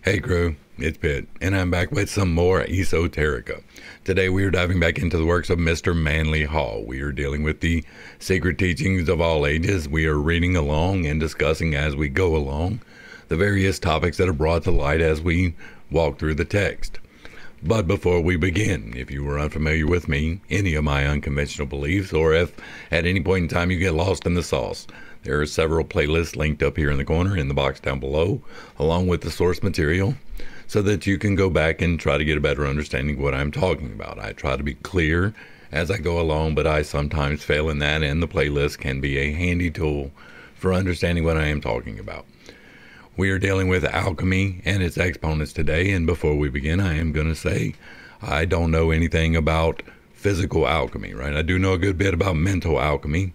Hey crew, it's Pitt, and I'm back with some more Esoterica. Today we are diving back into the works of Mr. Manly Hall. We are dealing with the secret teachings of all ages. We are reading along and discussing as we go along the various topics that are brought to light as we walk through the text. But before we begin, if you were unfamiliar with me, any of my unconventional beliefs, or if at any point in time you get lost in the sauce, there are several playlists linked up here in the corner in the box down below, along with the source material, so that you can go back and try to get a better understanding of what I'm talking about. I try to be clear as I go along, but I sometimes fail in that, and the playlist can be a handy tool for understanding what I am talking about. We are dealing with alchemy and its exponents today, and before we begin, I am going to say I don't know anything about physical alchemy, right? I do know a good bit about mental alchemy.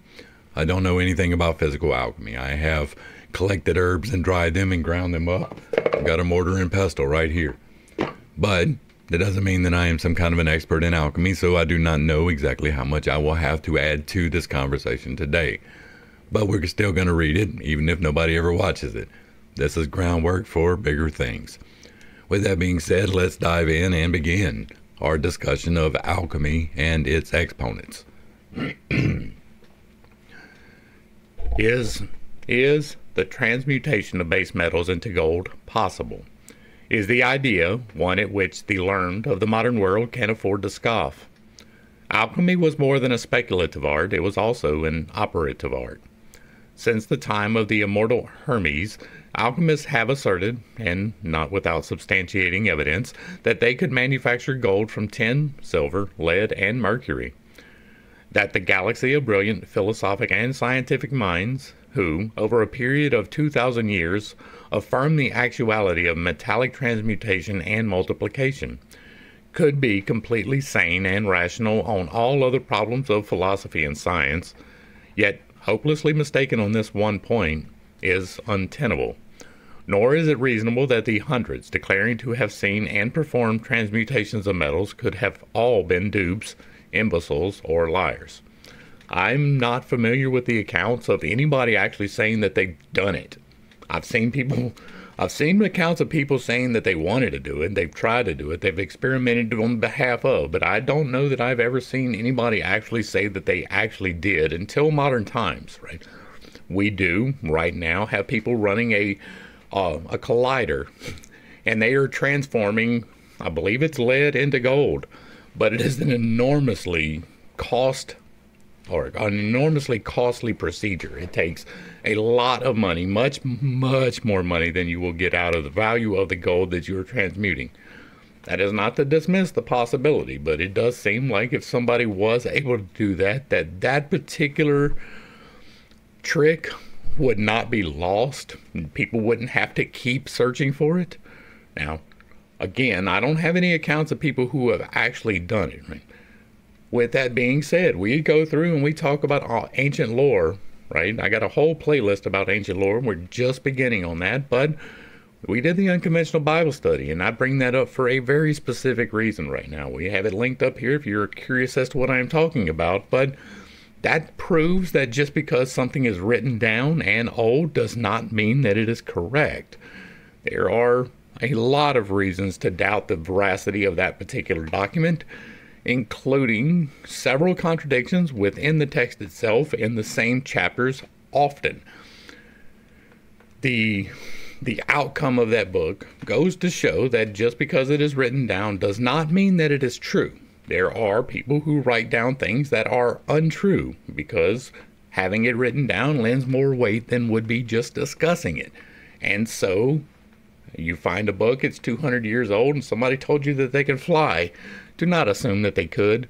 I don't know anything about physical alchemy. I have collected herbs and dried them and ground them up. I've got a mortar and pestle right here. But that doesn't mean that I am some kind of an expert in alchemy, so I do not know exactly how much I will have to add to this conversation today. But we're still going to read it, even if nobody ever watches it. This is groundwork for bigger things. With that being said, let's dive in and begin our discussion of alchemy and its exponents. Is the transmutation of base metals into gold possible? Is the idea one at which the learned of the modern world can afford to scoff? Alchemy was more than a speculative art, it was also an operative art. Since the time of the immortal Hermes, alchemists have asserted, and not without substantiating evidence, that they could manufacture gold from tin, silver, lead, and mercury. That the galaxy of brilliant philosophic and scientific minds, who, over a period of 2,000 years, affirmed the actuality of metallic transmutation and multiplication, could be completely sane and rational on all other problems of philosophy and science, yet hopelessly mistaken on this one point, is untenable. Nor is it reasonable that the hundreds declaring to have seen and performed transmutations of metals could have all been dupes, imbeciles, or liars. I'm not familiar with the accounts of anybody actually saying that they've done it. I've seen accounts of people saying that they wanted to do it, they've tried to do it, they've experimented on behalf of, but I don't know that I've ever seen anybody actually say that they actually did until modern times, right? We do right now have people running a collider, and they are transforming, I believe it's lead into gold, but it is an enormously costly procedure. It takes a lot of money, much more money than you will get out of the value of the gold that you are transmuting. That is not to dismiss the possibility, but it does seem like if somebody was able to do that, that particular trick would not be lost. People wouldn't have to keep searching for it. Now, again, I don't have any accounts of people who have actually done it. Right? With that being said, we go through and we talk about ancient lore, right? I got a whole playlist about ancient lore. We're just beginning on that, but we did the unconventional Bible study, and I bring that up for a very specific reason right now. We have it linked up here if you're curious as to what I'm talking about, but that proves that just because something is written down and old does not mean that it is correct. There are a lot of reasons to doubt the veracity of that particular document, including several contradictions within the text itself in the same chapters often. The outcome of that book goes to show that just because it is written down does not mean that it is true. There are people who write down things that are untrue because having it written down lends more weight than would be just discussing it. And so you find a book, it's 200 years old, and somebody told you that they can fly. Do not assume that they could.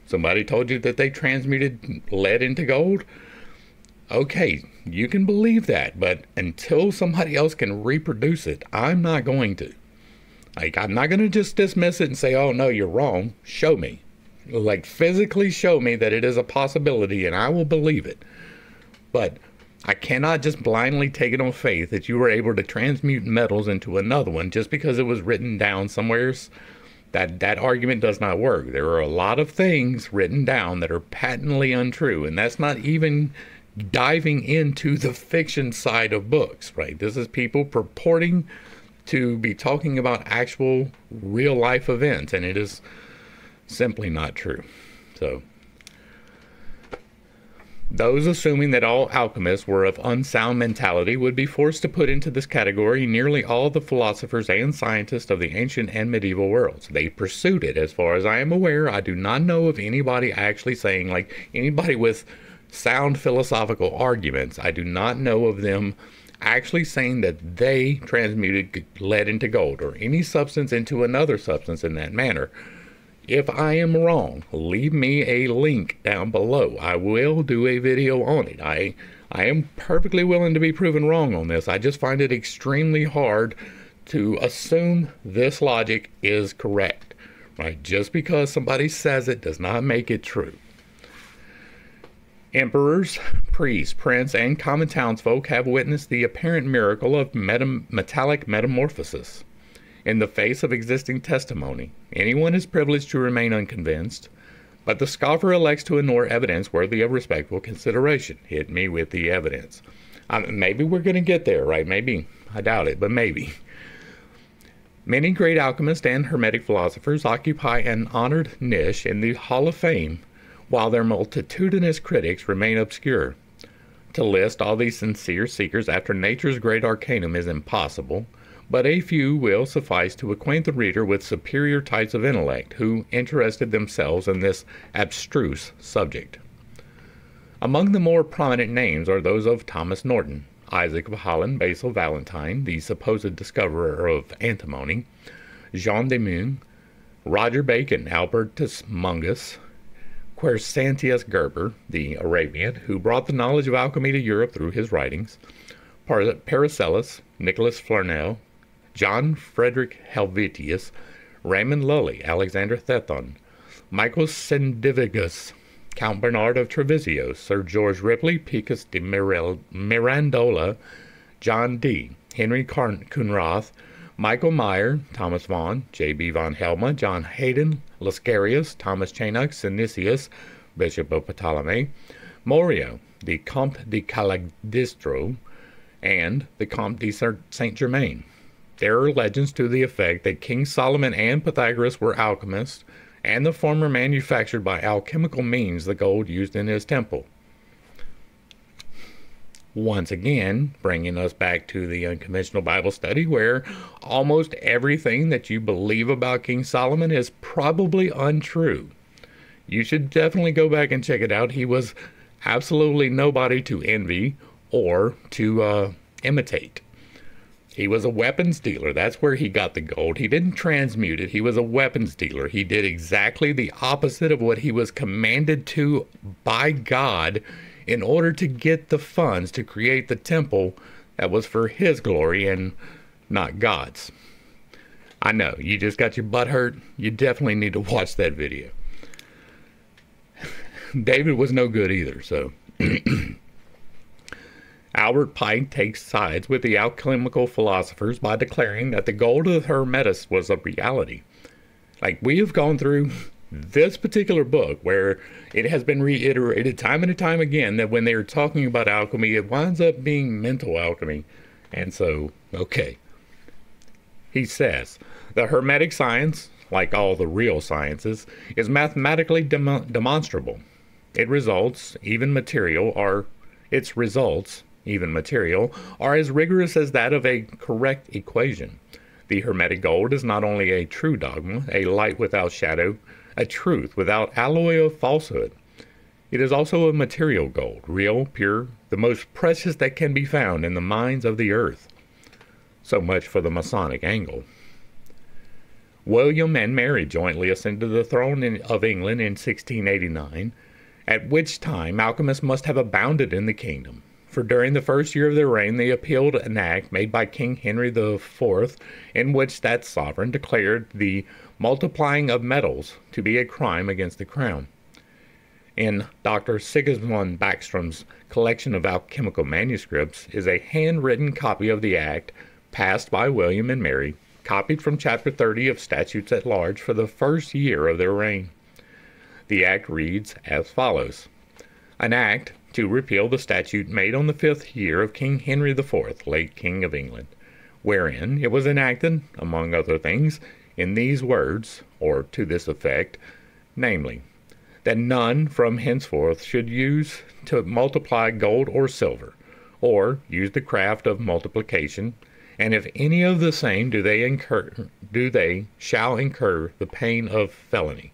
Somebody told you that they transmuted lead into gold. Okay, you can believe that, but until somebody else can reproduce it, I'm not going to. I'm not going to just dismiss it and say, oh, no, you're wrong. Show me. Physically show me that it is a possibility, and I will believe it. But I cannot just blindly take it on faith that you were able to transmute metals into another one just because it was written down somewhere. That argument does not work. There are a lot of things written down that are patently untrue, and that's not even diving into the fiction side of books, right? This is people purporting to be talking about actual real life events, and it is simply not true. So, those assuming that all alchemists were of unsound mentality would be forced to put into this category nearly all the philosophers and scientists of the ancient and medieval worlds. They pursued it. As far as I am aware, I do not know of anybody actually saying, like anybody with sound philosophical arguments, I do not know of them actually saying that they transmuted lead into gold or any substance into another substance in that manner. If I am wrong, leave me a link down below. I will do a video on it. I am perfectly willing to be proven wrong on this. I just find it extremely hard to assume this logic is correct. Right? Just because somebody says it does not make it true. Emperors, priests, princes, and common townsfolk have witnessed the apparent miracle of metallic metamorphosis. In the face of existing testimony, anyone is privileged to remain unconvinced, but the scoffer elects to ignore evidence worthy of respectful consideration. Hit me with the evidence. Maybe we're going to get there, right? Maybe. I doubt it, but maybe. Many great alchemists and hermetic philosophers occupy an honored niche in the Hall of Fame, while their multitudinous critics remain obscure. To list all these sincere seekers after nature's great arcanum is impossible, but a few will suffice to acquaint the reader with superior types of intellect who interested themselves in this abstruse subject. Among the more prominent names are those of Thomas Norton, Isaac of Holland, Basil Valentine, the supposed discoverer of antimony, Jean de Meung, Roger Bacon, Albertus Mungus, Quercentius Gerber, the Arabian, who brought the knowledge of alchemy to Europe through his writings, Paracelsus, Nicholas Flamel, John Frederick Helvetius, Raymond Lully, Alexander Thethon, Michael Sendivigus, Count Bernard of Treviso, Sir George Ripley, Picus de Mirandola, John Dee, Henry Kunrath, Michael Meyer, Thomas Vaughan, J.B. von Helma, John Hayden, Lascarius, Thomas Chainox, Synesius, Bishop of Ptolemy, Morio, the Comte de Cagliostro, and the Comte de Saint-Germain. There are legends to the effect that King Solomon and Pythagoras were alchemists, and the former manufactured by alchemical means the gold used in his temple. Once again, bringing us back to the unconventional Bible study, where almost everything that you believe about King Solomon is probably untrue. You should definitely go back and check it out. He was absolutely nobody to envy or to imitate. He was a weapons dealer. That's where he got the gold. He didn't transmute it. He was a weapons dealer. He did exactly the opposite of what he was commanded to by God in order to get the funds to create the temple that was for his glory and not God's. I know, you just got your butt hurt. You definitely need to watch that video. David was no good either, so... Albert Pike takes sides with the alchemical philosophers by declaring that the gold of Hermetis was a reality. Like, we have gone through this particular book where it has been reiterated time and time again that when they are talking about alchemy, it winds up being mental alchemy. And so, okay. He says, the Hermetic science, like all the real sciences, is mathematically demonstrable. Its results, even material, are as rigorous as that of a correct equation. The Hermetic gold is not only a true dogma, a light without shadow, a truth without alloy of falsehood. It is also a material gold, real, pure, the most precious that can be found in the mines of the earth. So much for the Masonic angle. William and Mary jointly ascended the throne of England in 1689, at which time alchemists must have abounded in the kingdom. For during the first year of their reign, they appealed an act made by King Henry IV, in which that sovereign declared the multiplying of metals to be a crime against the crown. In Dr. Sigismund Backstrom's collection of alchemical manuscripts is a handwritten copy of the act passed by William and Mary, copied from Chapter 30 of Statutes at Large for the first year of their reign. The act reads as follows: An act to repeal the statute made on the 5th year of King Henry IV, late King of England, wherein it was enacted, among other things, in these words, or to this effect, namely, that none from henceforth should use to multiply gold or silver, or use the craft of multiplication, and if any of the same do they shall incur the pain of felony.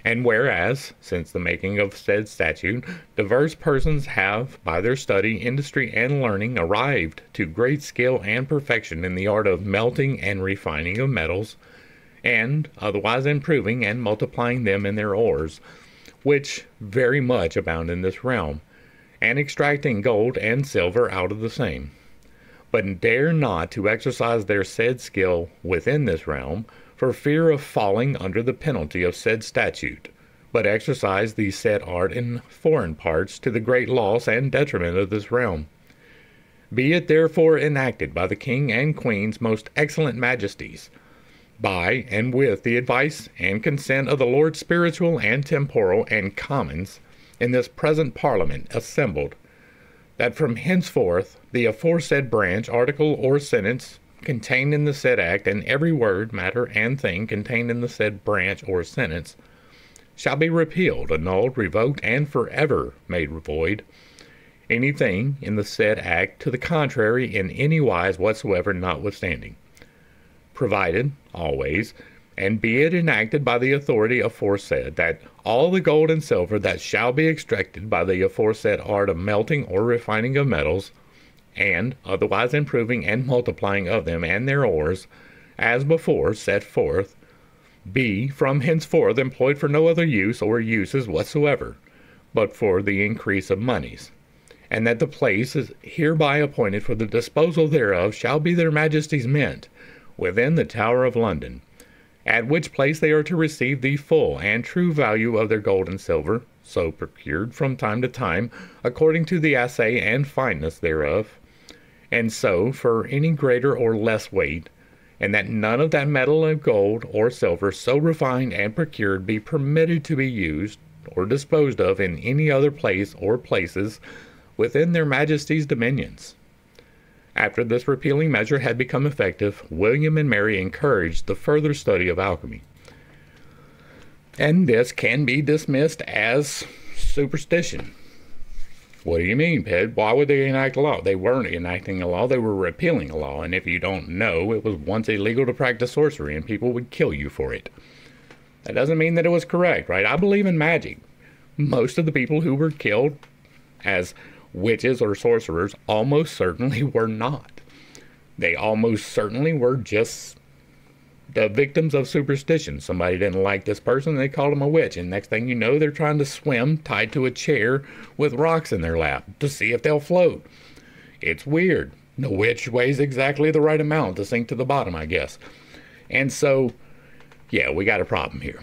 And whereas, since the making of said statute, diverse persons have, by their study, industry, and learning, arrived to great skill and perfection in the art of melting and refining of metals, and otherwise improving and multiplying them in their ores, which very much abound in this realm, and extracting gold and silver out of the same, but dare not to exercise their said skill within this realm, for fear of falling under the penalty of said statute, but exercise the said art in foreign parts to the great loss and detriment of this realm. Be it therefore enacted by the King and Queen's most excellent majesties, by and with the advice and consent of the Lords Spiritual and Temporal and Commons in this present Parliament assembled, that from henceforth the aforesaid branch, article, or sentence contained in the said act, and every word, matter, and thing contained in the said branch or sentence, shall be repealed, annulled, revoked, and forever made void. Anything in the said act to the contrary in any wise whatsoever notwithstanding. Provided, always, and be it enacted by the authority aforesaid, that all the gold and silver that shall be extracted by the aforesaid art of melting or refining of metals, and otherwise improving and multiplying of them and their ores, as before set forth, be from henceforth employed for no other use or uses whatsoever, but for the increase of monies, and that the place is hereby appointed for the disposal thereof shall be their Majesties' Mint, within the Tower of London, at which place they are to receive the full and true value of their gold and silver, so procured from time to time, according to the assay and fineness thereof, and so for any greater or less weight, and that none of that metal of gold or silver so refined and procured be permitted to be used or disposed of in any other place or places within their Majesties' dominions. After this repealing measure had become effective, William and Mary encouraged the further study of alchemy. And this can be dismissed as superstition. What do you mean, Ped? Why would they enact a law? They weren't enacting a law, they were repealing a law. And if you don't know, it was once illegal to practice sorcery, and people would kill you for it. That doesn't mean that it was correct, right? I believe in magic. Most of the people who were killed as witches or sorcerers almost certainly were not. They almost certainly were just the victims of superstition. Somebody didn't like this person, they called them a witch, and next thing you know, they're trying to swim tied to a chair with rocks in their lap to see if they'll float. It's weird. The witch weighs exactly the right amount to sink to the bottom, I guess. And so, yeah, we got a problem here.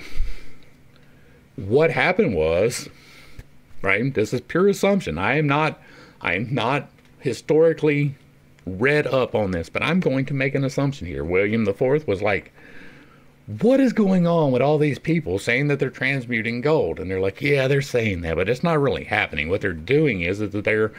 What happened was, right, this is pure assumption. I am not historically read up on this, but I'm going to make an assumption here. William IV was like, what is going on with all these people saying that they're transmuting gold? And they're like, yeah, they're saying that, but it's not really happening. What they're doing is that they're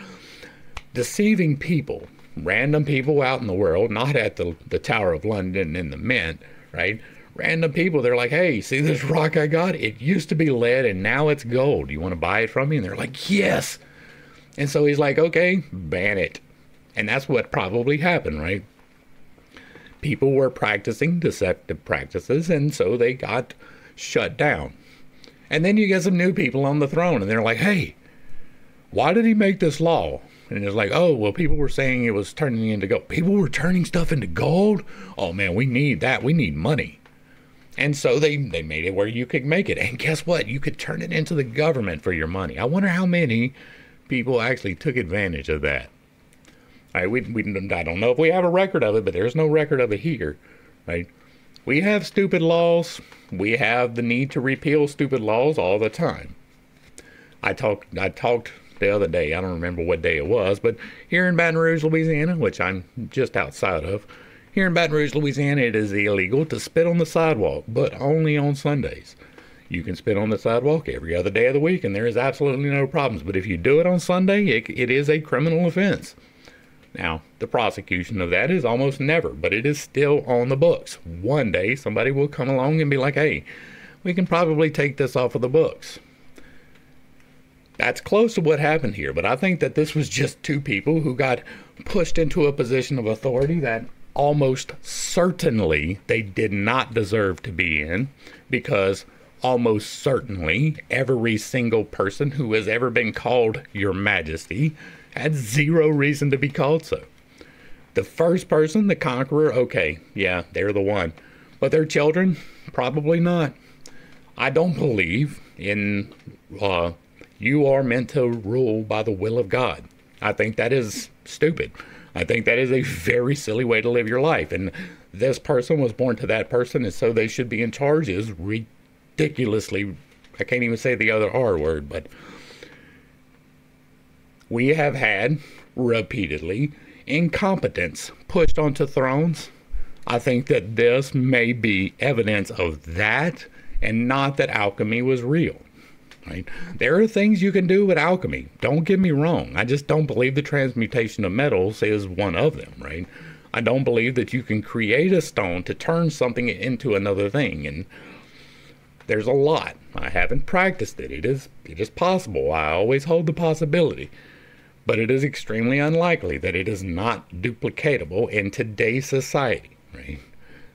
deceiving people, random people out in the world, not at the Tower of London in the Mint, right? Random people, they're like, hey, see this rock I got? It used to be lead and now it's gold. You want to buy it from me? And they're like, yes. And so he's like, okay, ban it. And that's what probably happened, right? People were practicing deceptive practices, and so they got shut down. And then you get some new people on the throne, and they're like, hey, why did he make this law? And it's like, oh, well, people were saying it was turning into gold. People were turning stuff into gold? Oh, man, we need that. We need money. And so they made it where you could make it. And guess what? You could turn it into the government for your money. I wonder how many people actually took advantage of that. Right, I don't know if we have a record of it, but there's no record of it here. Right? We have stupid laws. We have the need to repeal stupid laws all the time. I talked the other day, I don't remember what day it was, but here in Baton Rouge, Louisiana, which I'm just outside of, here in Baton Rouge, Louisiana, it is illegal to spit on the sidewalk, but only on Sundays. You can spit on the sidewalk every other day of the week, and there is absolutely no problems. But if you do it on Sunday, it is a criminal offense. Now, the prosecution of that is almost never, but it is still on the books. One day, somebody will come along and be like, hey, we can probably take this off of the books. That's close to what happened here, but I think that this was just two people who got pushed into a position of authority that almost certainly they did not deserve to be in, because almost certainly every single person who has ever been called Your Majesty had zero reason to be called so. The first person, the conqueror, okay, yeah, they're the one. But their children, probably not. I don't believe in you are meant to rule by the will of God. I think that is stupid. I think that is a very silly way to live your life. And this person was born to that person, and so they should be in charge is ridiculously, I can't even say the other R word, but we have had repeatedly incompetence pushed onto thrones. I think that this may be evidence of that, and not that alchemy was real. Right? There are things you can do with alchemy. Don't get me wrong. I just don't believe the transmutation of metals is one of them, right? I don't believe that you can create a stone to turn something into another thing. And there's a lot. I haven't practiced it. It is possible. I always hold the possibility. But it is extremely unlikely that it is not duplicatable in today's society, right?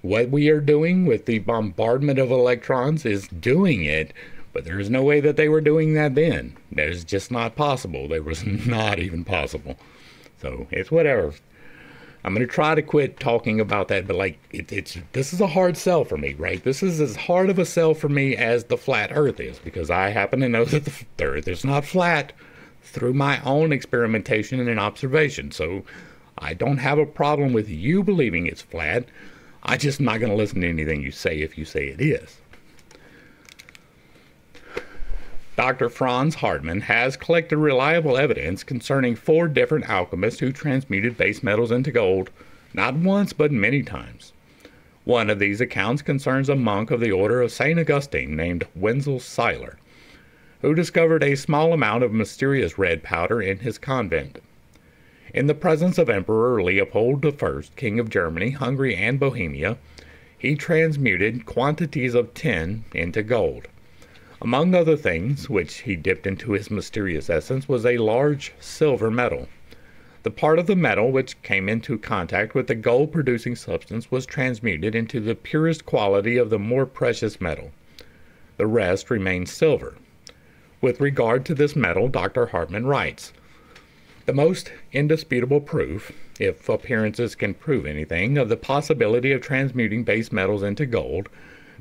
What we are doing with the bombardment of electrons is doing it, but there is no way that they were doing that then. That is just not possible. That was not even possible. So it's whatever. I'm going to try to quit talking about that, but like this is a hard sell for me, right? This is as hard of a sell for me as the flat earth is, because I happen to know that the earth is not flat through my own experimentation and observation. So I don't have a problem with you believing it's flat. I'm just not going to listen to anything you say if you say it is. Dr. Franz Hartmann has collected reliable evidence concerning 4 different alchemists who transmuted base metals into gold, not once but many times. One of these accounts concerns a monk of the order of St. Augustine named Wenzel Seiler, who discovered a small amount of mysterious red powder in his convent. In the presence of Emperor Leopold I, King of Germany, Hungary, and Bohemia, he transmuted quantities of tin into gold. Among other things, which he dipped into his mysterious essence, was a large silver metal. The part of the metal which came into contact with the gold-producing substance was transmuted into the purest quality of the more precious metal. The rest remained silver. With regard to this metal, Dr. Hartmann writes, "The most indisputable proof, if appearances can prove anything, of the possibility of transmuting base metals into gold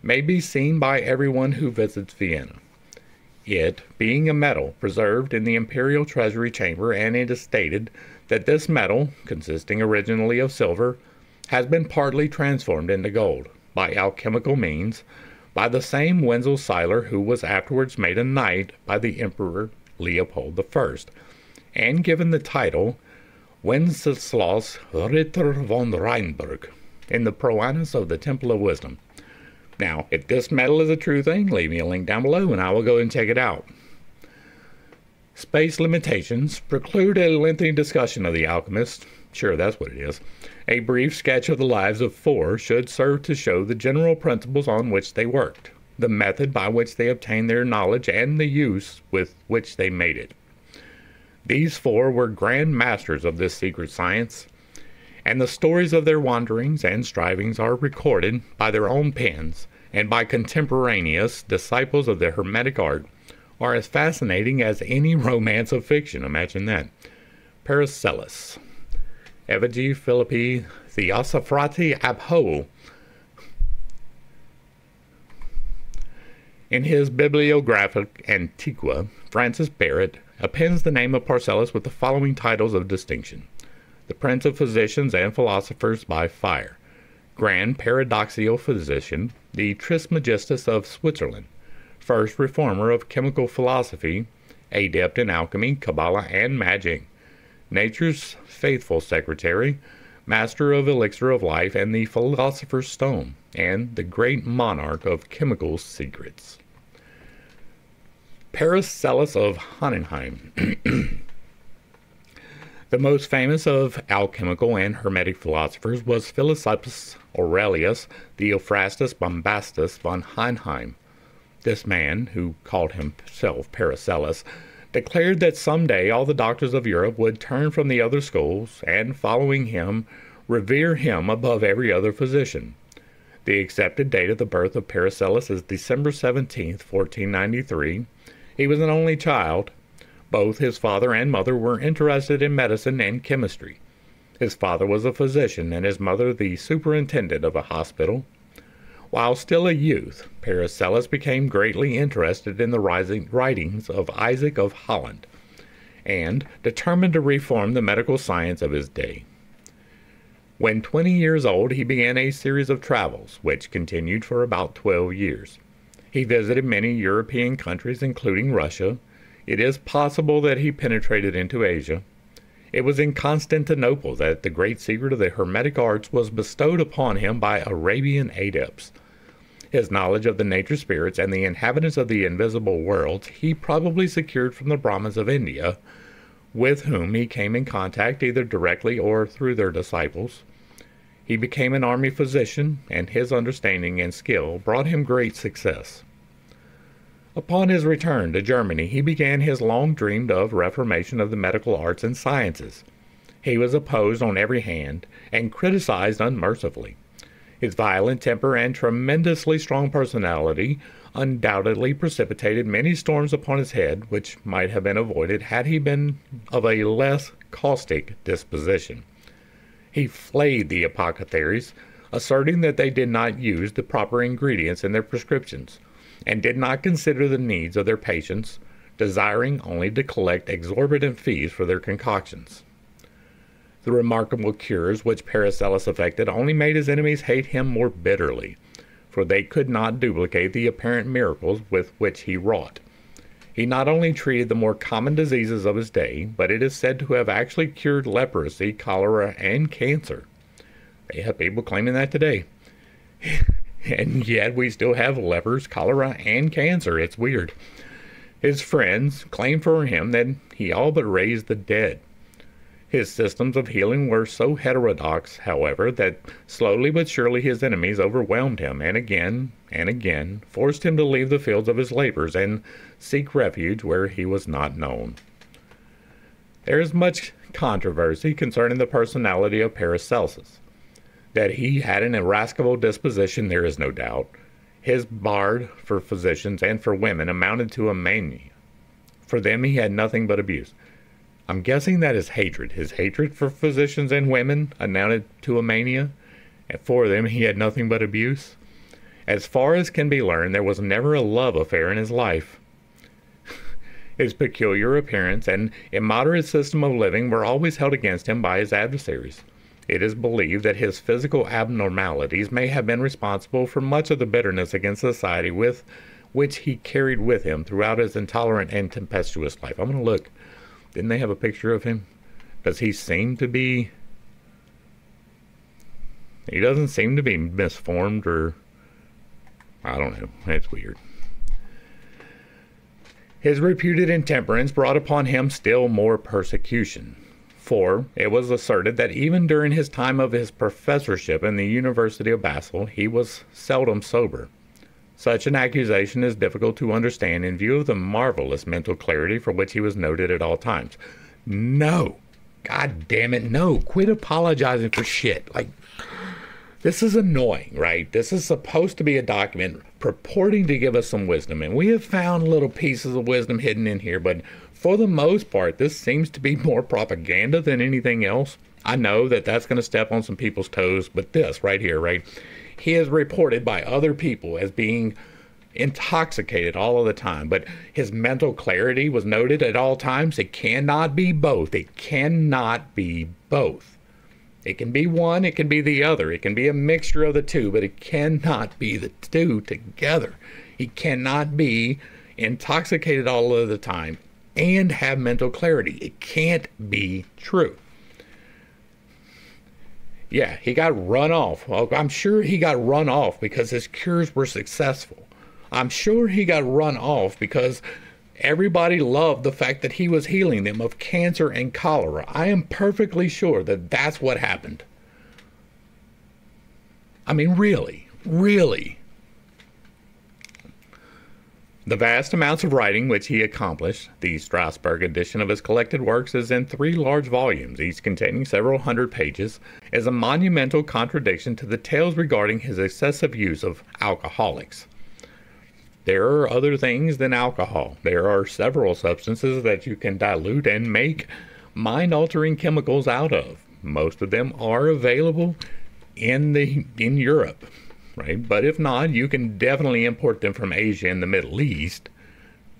may be seen by everyone who visits Vienna. It, being a metal preserved in the imperial treasury chamber, and it is stated that this metal, consisting originally of silver, has been partly transformed into gold, by alchemical means, by the same Wenzel Seiler who was afterwards made a knight by the Emperor Leopold I, and given the title Wenceslaus Ritter von Rheinberg in the Proanus of the Temple of Wisdom." Now, if this metal is a true thing, leave me a link down below and I will go and check it out. Space limitations preclude a lengthy discussion of the alchemists. Sure, that's what it is. A brief sketch of the lives of 4 should serve to show the general principles on which they worked, the method by which they obtained their knowledge, and the use with which they made it. These 4 were grand masters of this secret science, and the stories of their wanderings and strivings are recorded by their own pens and by contemporaneous disciples of the Hermetic art, are as fascinating as any romance of fiction. Imagine that. Paracelsus, Evigi Philippi Theosophratti Abho. In his Bibliographic Antiqua, Francis Barrett appends the name of Paracelsus with the following titles of distinction: the Prince of Physicians and Philosophers by Fire, Grand Paradoxical Physician, the Trismegistus of Switzerland, first reformer of chemical philosophy, adept in alchemy, Kabbalah, and magic, Nature's faithful secretary, master of elixir of life and the philosopher's stone, and the great monarch of chemical secrets. Paracelsus of Hohenheim. The most famous of alchemical and hermetic philosophers was Philosophus Aurelius Theophrastus Bombastus von Hohenheim. This man, who called himself Paracelsus, declared that someday all the doctors of Europe would turn from the other schools and, following him, revere him above every other physician. The accepted date of the birth of Paracelsus is December 17th, 1493. He was an only child. Both his father and mother were interested in medicine and chemistry. His father was a physician and his mother the superintendent of a hospital. While still a youth, Paracelsus became greatly interested in the writings of Isaac of Holland and determined to reform the medical science of his day. When 20 years old, he began a series of travels, which continued for about 12 years. He visited many European countries, including Russia. It is possible that he penetrated into Asia. It was in Constantinople that the great secret of the Hermetic arts was bestowed upon him by Arabian adepts. His knowledge of the nature spirits and the inhabitants of the invisible worlds he probably secured from the Brahmins of India, with whom he came in contact either directly or through their disciples. He became an army physician, and his understanding and skill brought him great success. Upon his return to Germany, he began his long-dreamed-of reformation of the medical arts and sciences. He was opposed on every hand and criticized unmercifully. His violent temper and tremendously strong personality undoubtedly precipitated many storms upon his head, which might have been avoided had he been of a less caustic disposition. He flayed the apothecaries, asserting that they did not use the proper ingredients in their prescriptions, and did not consider the needs of their patients, desiring only to collect exorbitant fees for their concoctions. The remarkable cures which Paracelsus effected only made his enemies hate him more bitterly, for they could not duplicate the apparent miracles with which he wrought. He not only treated the more common diseases of his day, but it is said to have actually cured leprosy, cholera, and cancer. They have people claiming that today. And yet we still have lepers, cholera, and cancer. It's weird. His friends claimed for him that he all but raised the dead. His systems of healing were so heterodox, however, that slowly but surely his enemies overwhelmed him, and again forced him to leave the fields of his labors and seek refuge where he was not known. There is much controversy concerning the personality of Paracelsus. That he had an irascible disposition, there is no doubt. His bard for physicians and for women amounted to a mania. For them he had nothing but abuse. I'm guessing that his hatred for physicians and women amounted to a mania, and for them he had nothing but abuse. As far as can be learned, there was never a love affair in his life. His peculiar appearance and immoderate system of living were always held against him by his adversaries. It is believed that his physical abnormalities may have been responsible for much of the bitterness against society with which he carried with him throughout his intolerant and tempestuous life. I'm going to look. Didn't they have a picture of him? Does he seem to be... He doesn't seem to be misformed or... I don't know. It's weird. His reputed intemperance brought upon him still more persecution. For it was asserted that even during his time of his professorship in the University of Basel, he was seldom sober. Such an accusation is difficult to understand in view of the marvelous mental clarity for which he was noted at all times. No. God damn it, no. Quit apologizing for shit. Like, this is annoying, right? This is supposed to be a document purporting to give us some wisdom, and we have found little pieces of wisdom hidden in here, but for the most part, this seems to be more propaganda than anything else. I know that that's going to step on some people's toes, but this right here, right? He is reported by other people as being intoxicated all of the time, but his mental clarity was noted at all times. It cannot be both. It cannot be both. It can be one, it can be the other. It can be a mixture of the two, but it cannot be the two together. He cannot be intoxicated all of the time and have mental clarity. It can't be true. Yeah, he got run off. Well, I'm sure he got run off because his cures were successful. I'm sure he got run off because Everybody loved the fact that he was healing them of cancer and cholera. I am perfectly sure that that's what happened. I mean, really, really. The vast amounts of writing which he accomplished, the Strasbourg edition of his collected works is in 3 large volumes, each containing several hundred pages, is a monumental contradiction to the tales regarding his excessive use of alcoholics. There are other things than alcohol. There are several substances that you can dilute and make mind-altering chemicals out of. Most of them are available in Europe, right? But if not, you can definitely import them from Asia and the Middle East,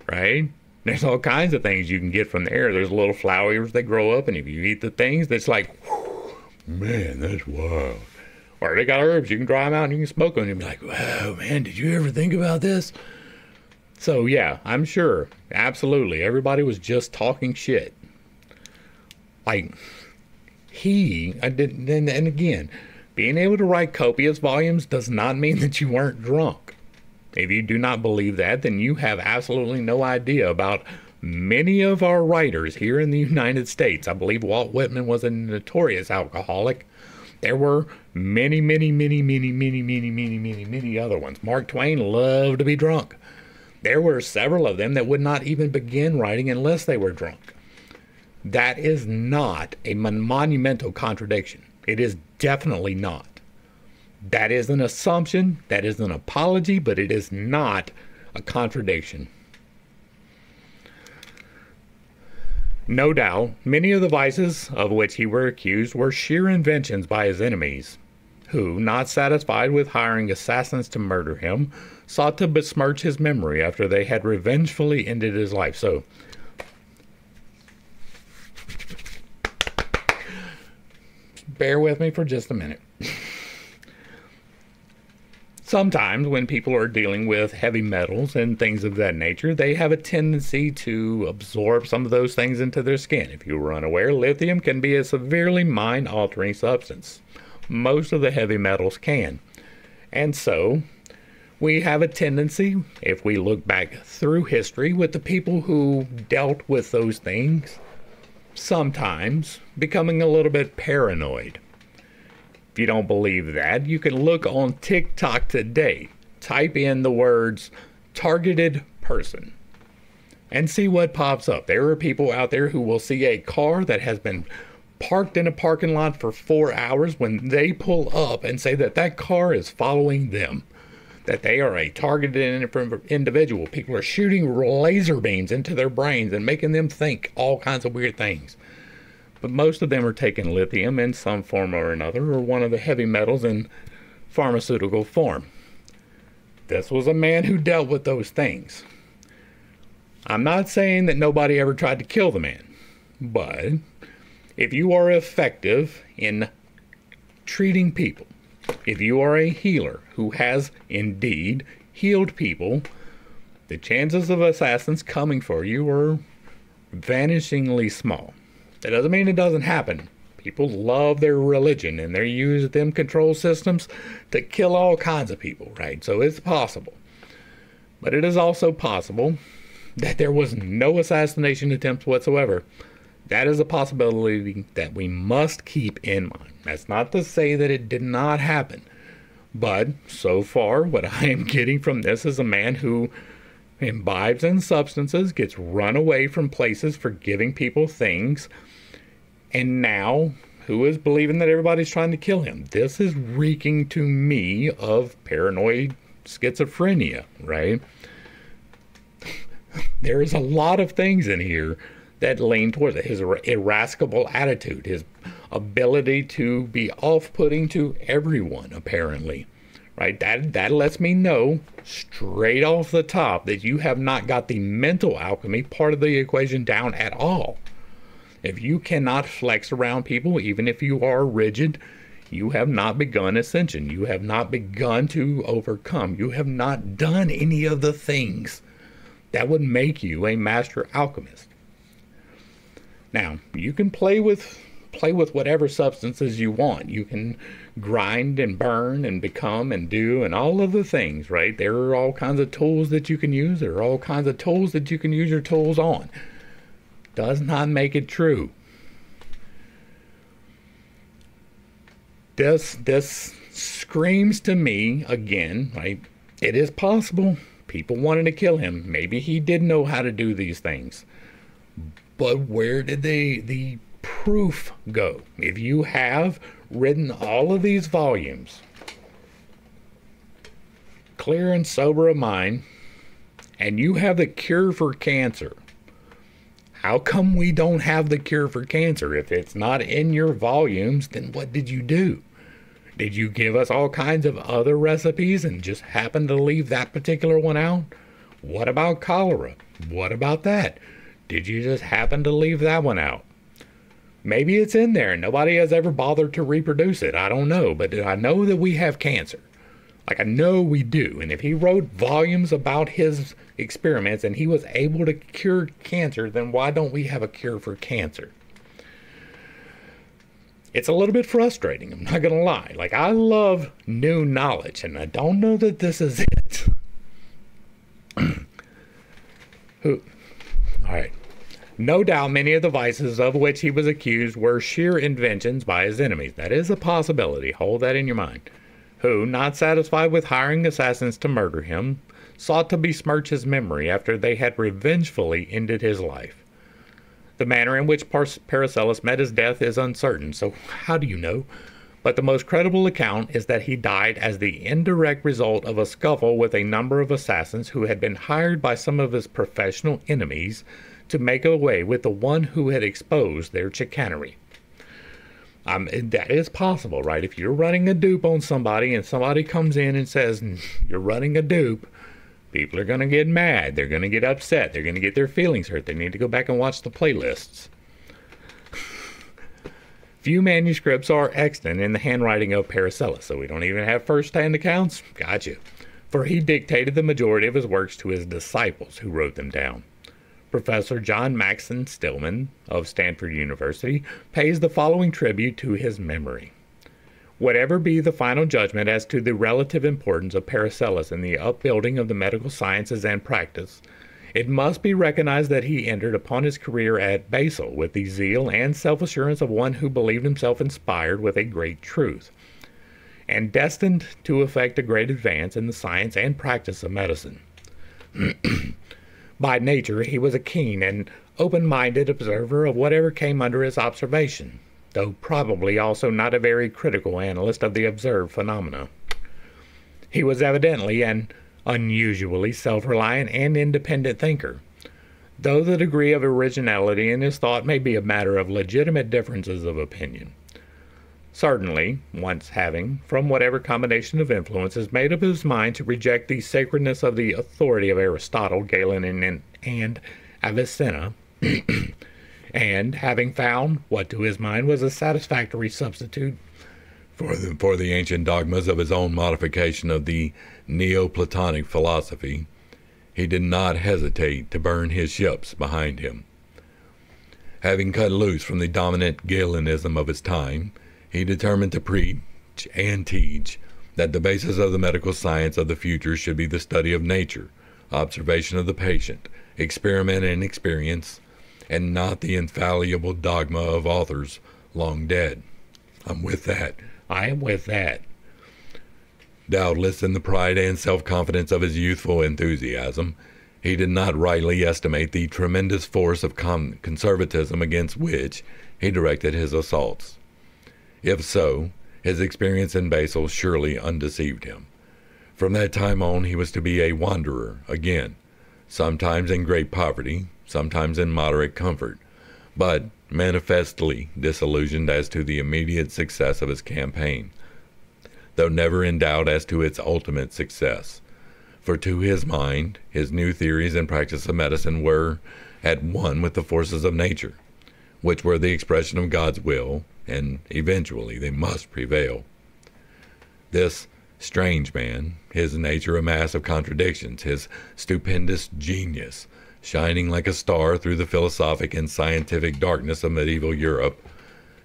right? There's all kinds of things you can get from there. There's little flowers that grow up, and if you eat the things, that's like, whew, man, that's wild. Or they got herbs, you can dry them out and you can smoke them, and you'll be like, wow, man, did you ever think about this? So yeah, I'm sure, absolutely, everybody was just talking shit. Like, and again, being able to write copious volumes does not mean that you weren't drunk. If you do not believe that, then you have absolutely no idea about many of our writers here in the United States. I believe Walt Whitman was a notorious alcoholic. There were many other ones. Mark Twain loved to be drunk. There were several of them that would not even begin writing unless they were drunk. That is not a monumental contradiction. It is definitely not. That is an assumption, that is an apology, but it is not a contradiction. No doubt, many of the vices of which he were accused were sheer inventions by his enemies, who, not satisfied with hiring assassins to murder him, sought to besmirch his memory after they had revengefully ended his life. So, bear with me for just a minute. Sometimes when people are dealing with heavy metals and things of that nature, they have a tendency to absorb some of those things into their skin. If you were unaware, lithium can be a severely mind-altering substance. Most of the heavy metals can. And so, we have a tendency, if we look back through history, with the people who dealt with those things, sometimes becoming a little bit paranoid. If you don't believe that, you can look on TikTok today, type in the words targeted person, and see what pops up. There are people out there who will see a car that has been parked in a parking lot for 4 hours when they pull up and say that that car is following them, that they are a targeted individual. People are shooting laser beams into their brains and making them think all kinds of weird things. But most of them are taking lithium in some form or another, or one of the heavy metals in pharmaceutical form. This was a man who dealt with those things. I'm not saying that nobody ever tried to kill the man, but if you are effective in treating people, if you are a healer who has indeed healed people, the chances of assassins coming for you are vanishingly small. That doesn't mean it doesn't happen. People love their religion and they use them control systems to kill all kinds of people, right? So it's possible. But it is also possible that there was no assassination attempts whatsoever. That is a possibility that we must keep in mind. That's not to say that it did not happen. But so far, what I am getting from this is a man who imbibes in substances, gets run away from places for giving people things, and now who is believing that everybody's trying to kill him. This is reeking to me of paranoid schizophrenia, right? There is a lot of things in here that lean towards it. His irascible attitude, his ability to be off-putting to everyone, apparently, right? That lets me know straight off the top that you have not got the mental alchemy part of the equation down at all. If you cannot flex around people, even if you are rigid, you have not begun ascension. You have not begun to overcome. You have not done any of the things that would make you a master alchemist. Now, you can play with whatever substances you want. You can grind and burn and become and do and all of the things, right? There are all kinds of tools that you can use. There are all kinds of tools that you can use your tools on. Does not make it true. This screams to me again, right? It is possible people wanted to kill him. Maybe he did know how to do these things. But where did the proof go? If you have written all of these volumes, clear and sober of mind, and you have the cure for cancer, how come we don't have the cure for cancer? If it's not in your volumes, then what did you do? Did you give us all kinds of other recipes and just happen to leave that particular one out? What about cholera? What about that? Did you just happen to leave that one out? Maybe it's in there and nobody has ever bothered to reproduce it. I don't know, but I know that we have cancer. Like, I know we do. And if he wrote volumes about his experiments and he was able to cure cancer, then why don't we have a cure for cancer? It's a little bit frustrating, I'm not going to lie. Like, I love new knowledge, and I don't know that this is it. All right. No doubt many of the vices of which he was accused were sheer inventions by his enemies. That is a possibility. Hold that in your mind. Who, not satisfied with hiring assassins to murder him, sought to besmirch his memory after they had revengefully ended his life. The manner in which Paracelsus met his death is uncertain, so how do you know? But the most credible account is that he died as the indirect result of a scuffle with a number of assassins who had been hired by some of his professional enemies to make away with the one who had exposed their chicanery. That is possible, right? If you're running a dupe on somebody and somebody comes in and says, you're running a dupe, people are going to get mad. They're going to get upset. They're going to get their feelings hurt. They need to go back and watch the playlists. Few manuscripts are extant in the handwriting of Paracelsus, so we don't even have first-hand accounts. Gotcha. For he dictated the majority of his works to his disciples, who wrote them down. Professor John Maxon Stillman of Stanford University pays the following tribute to his memory. Whatever be the final judgment as to the relative importance of Paracelsus in the upbuilding of the medical sciences and practice, it must be recognized that he entered upon his career at Basel with the zeal and self-assurance of one who believed himself inspired with a great truth, and destined to effect a great advance in the science and practice of medicine. By nature, he was a keen and open-minded observer of whatever came under his observation, though probably also not a very critical analyst of the observed phenomena. He was evidently an unusually self-reliant and independent thinker, though the degree of originality in his thought may be a matter of legitimate differences of opinion. Certainly, once having, from whatever combination of influences, made up his mind to reject the sacredness of the authority of Aristotle, Galen, and Avicenna, and having found what to his mind was a satisfactory substitute for the ancient dogmas of his own modification of the Neoplatonic philosophy, he did not hesitate to burn his ships behind him. Having cut loose from the dominant Galenism of his time, he determined to preach and teach that the basis of the medical science of the future should be the study of nature, observation of the patient, experiment and experience, and not the infallible dogma of authors long dead. I'm with that. I am with that. Doubtless, in the pride and self-confidence of his youthful enthusiasm, he did not rightly estimate the tremendous force of conservatism against which he directed his assaults. If so, his experience in Basel surely undeceived him. From that time on, he was to be a wanderer again, sometimes in great poverty, sometimes in moderate comfort, but manifestly disillusioned as to the immediate success of his campaign, though never in doubt as to its ultimate success. For to his mind, his new theories and practice of medicine were at one with the forces of nature, which were the expression of God's will, and eventually they must prevail. This strange man, his nature a mass of contradictions, his stupendous genius, shining like a star through the philosophic and scientific darkness of medieval Europe,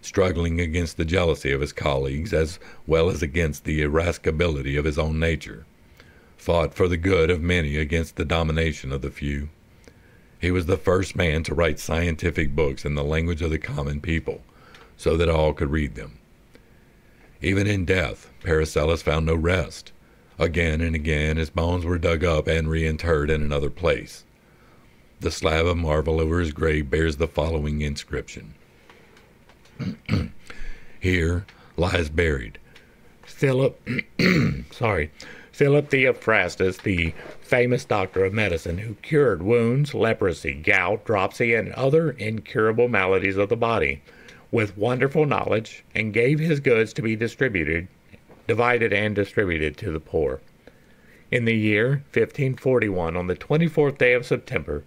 struggling against the jealousy of his colleagues as well as against the irascibility of his own nature, fought for the good of many against the domination of the few. He was the first man to write scientific books in the language of the common people, so that all could read them. Even in death, Paracelsus found no rest. Again and again his bones were dug up and reinterred in another place. The slab of marble over his grave bears the following inscription. Here lies buried Philip Theophrastus, the famous doctor of medicine who cured wounds, leprosy, gout, dropsy, and other incurable maladies of the body with wonderful knowledge, and gave his goods to be divided and distributed to the poor. In the year 1541, on the 24th day of September,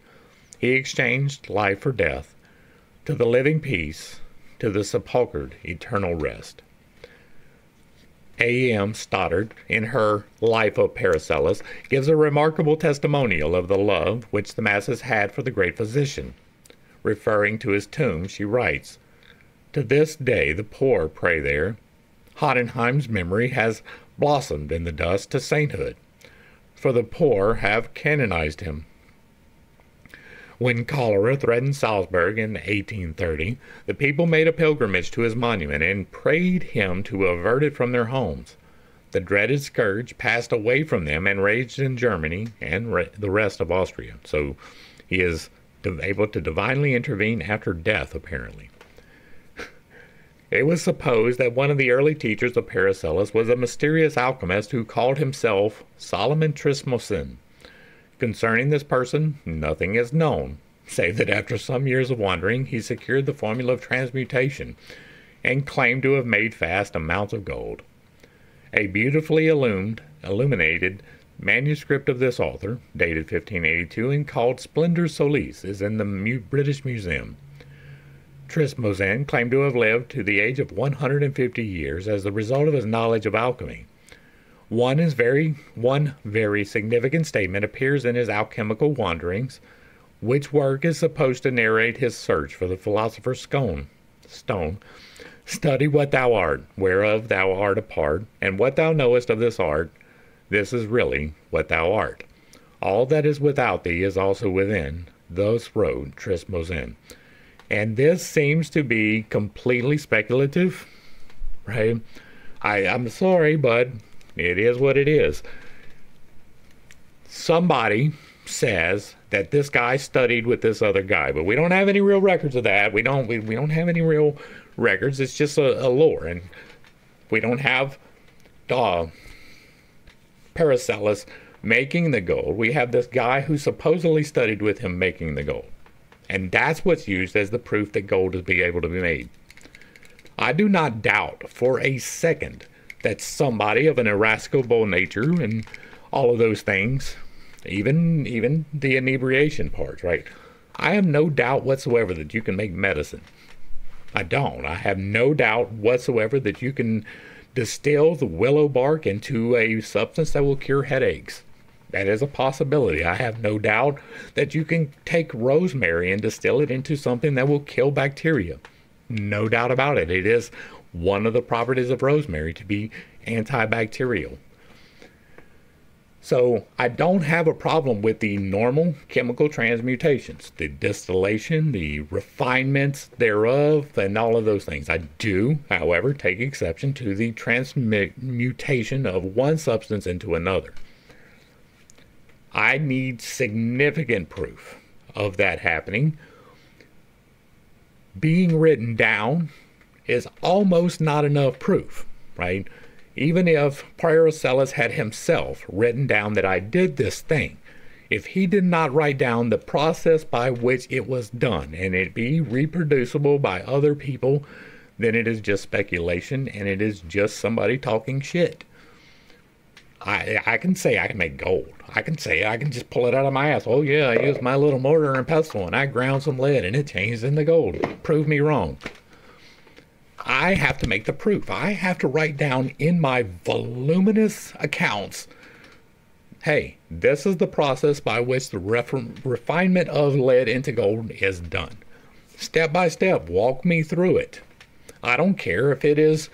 he exchanged life for death, to the living peace, to the sepulchred eternal rest. A.M. Stoddard, in her Life of Paracelsus, gives a remarkable testimonial of the love which the masses had for the great physician. Referring to his tomb, she writes, "To this day the poor pray there. Hodenheim's memory has blossomed in the dust to sainthood, for the poor have canonized him." When cholera threatened Salzburg in 1830, the people made a pilgrimage to his monument and prayed him to avert it from their homes. The dreaded scourge passed away from them and raged in Germany and the rest of Austria. So he is able to divinely intervene after death, apparently. It was supposed that one of the early teachers of Paracelsus was a mysterious alchemist who called himself Solomon Trismosin. Concerning this person, nothing is known, save that after some years of wandering, he secured the formula of transmutation and claimed to have made vast amounts of gold. A beautifully illuminated manuscript of this author, dated 1582 and called Splendor Solis, is in the British Museum. Trismosin claimed to have lived to the age of 150 years as the result of his knowledge of alchemy. One very significant statement appears in his Alchemical Wanderings, which work is supposed to narrate his search for the philosopher's stone. "Study what thou art, whereof thou art a part, and what thou knowest of this art, this is really what thou art. All that is without thee is also within." Thus wrote Trismosin. And this seems to be completely speculative, right? I'm sorry, but it is what it is. Somebody says that this guy studied with this other guy, but we don't have any real records of that. We don't have any real records. It's just a lore, and we don't have Paracelsus making the gold. We have this guy who supposedly studied with him making the gold, and that's what's used as the proof that gold is able to be made. I do not doubt for a second that somebody of an irascible nature and all of those things, even the inebriation parts, right? I have no doubt whatsoever that you can make medicine. I don't. I have no doubt whatsoever that you can distill the willow bark into a substance that will cure headaches. That is a possibility. I have no doubt that you can take rosemary and distill it into something that will kill bacteria. No doubt about it. It is one of the properties of rosemary to be antibacterial. So I don't have a problem with the normal chemical transmutations, the distillation, the refinements thereof, and all of those things. I do, however, take exception to the transmutation of one substance into another. I need significant proof of that happening. Being written down is almost not enough proof, right? Even if Paracelsus had himself written down that I did this thing, if he did not write down the process by which it was done and it be reproducible by other people, then it is just speculation and it is just somebody talking shit. I can say I can make gold. I can say I can just pull it out of my ass. Oh yeah, I used my little mortar and pestle and I ground some lead and it changed into gold. Prove me wrong. I have to make the proof. I have to write down in my voluminous accounts, hey, this is the process by which the refinement of lead into gold is done. Step by step, walk me through it. I don't care if it is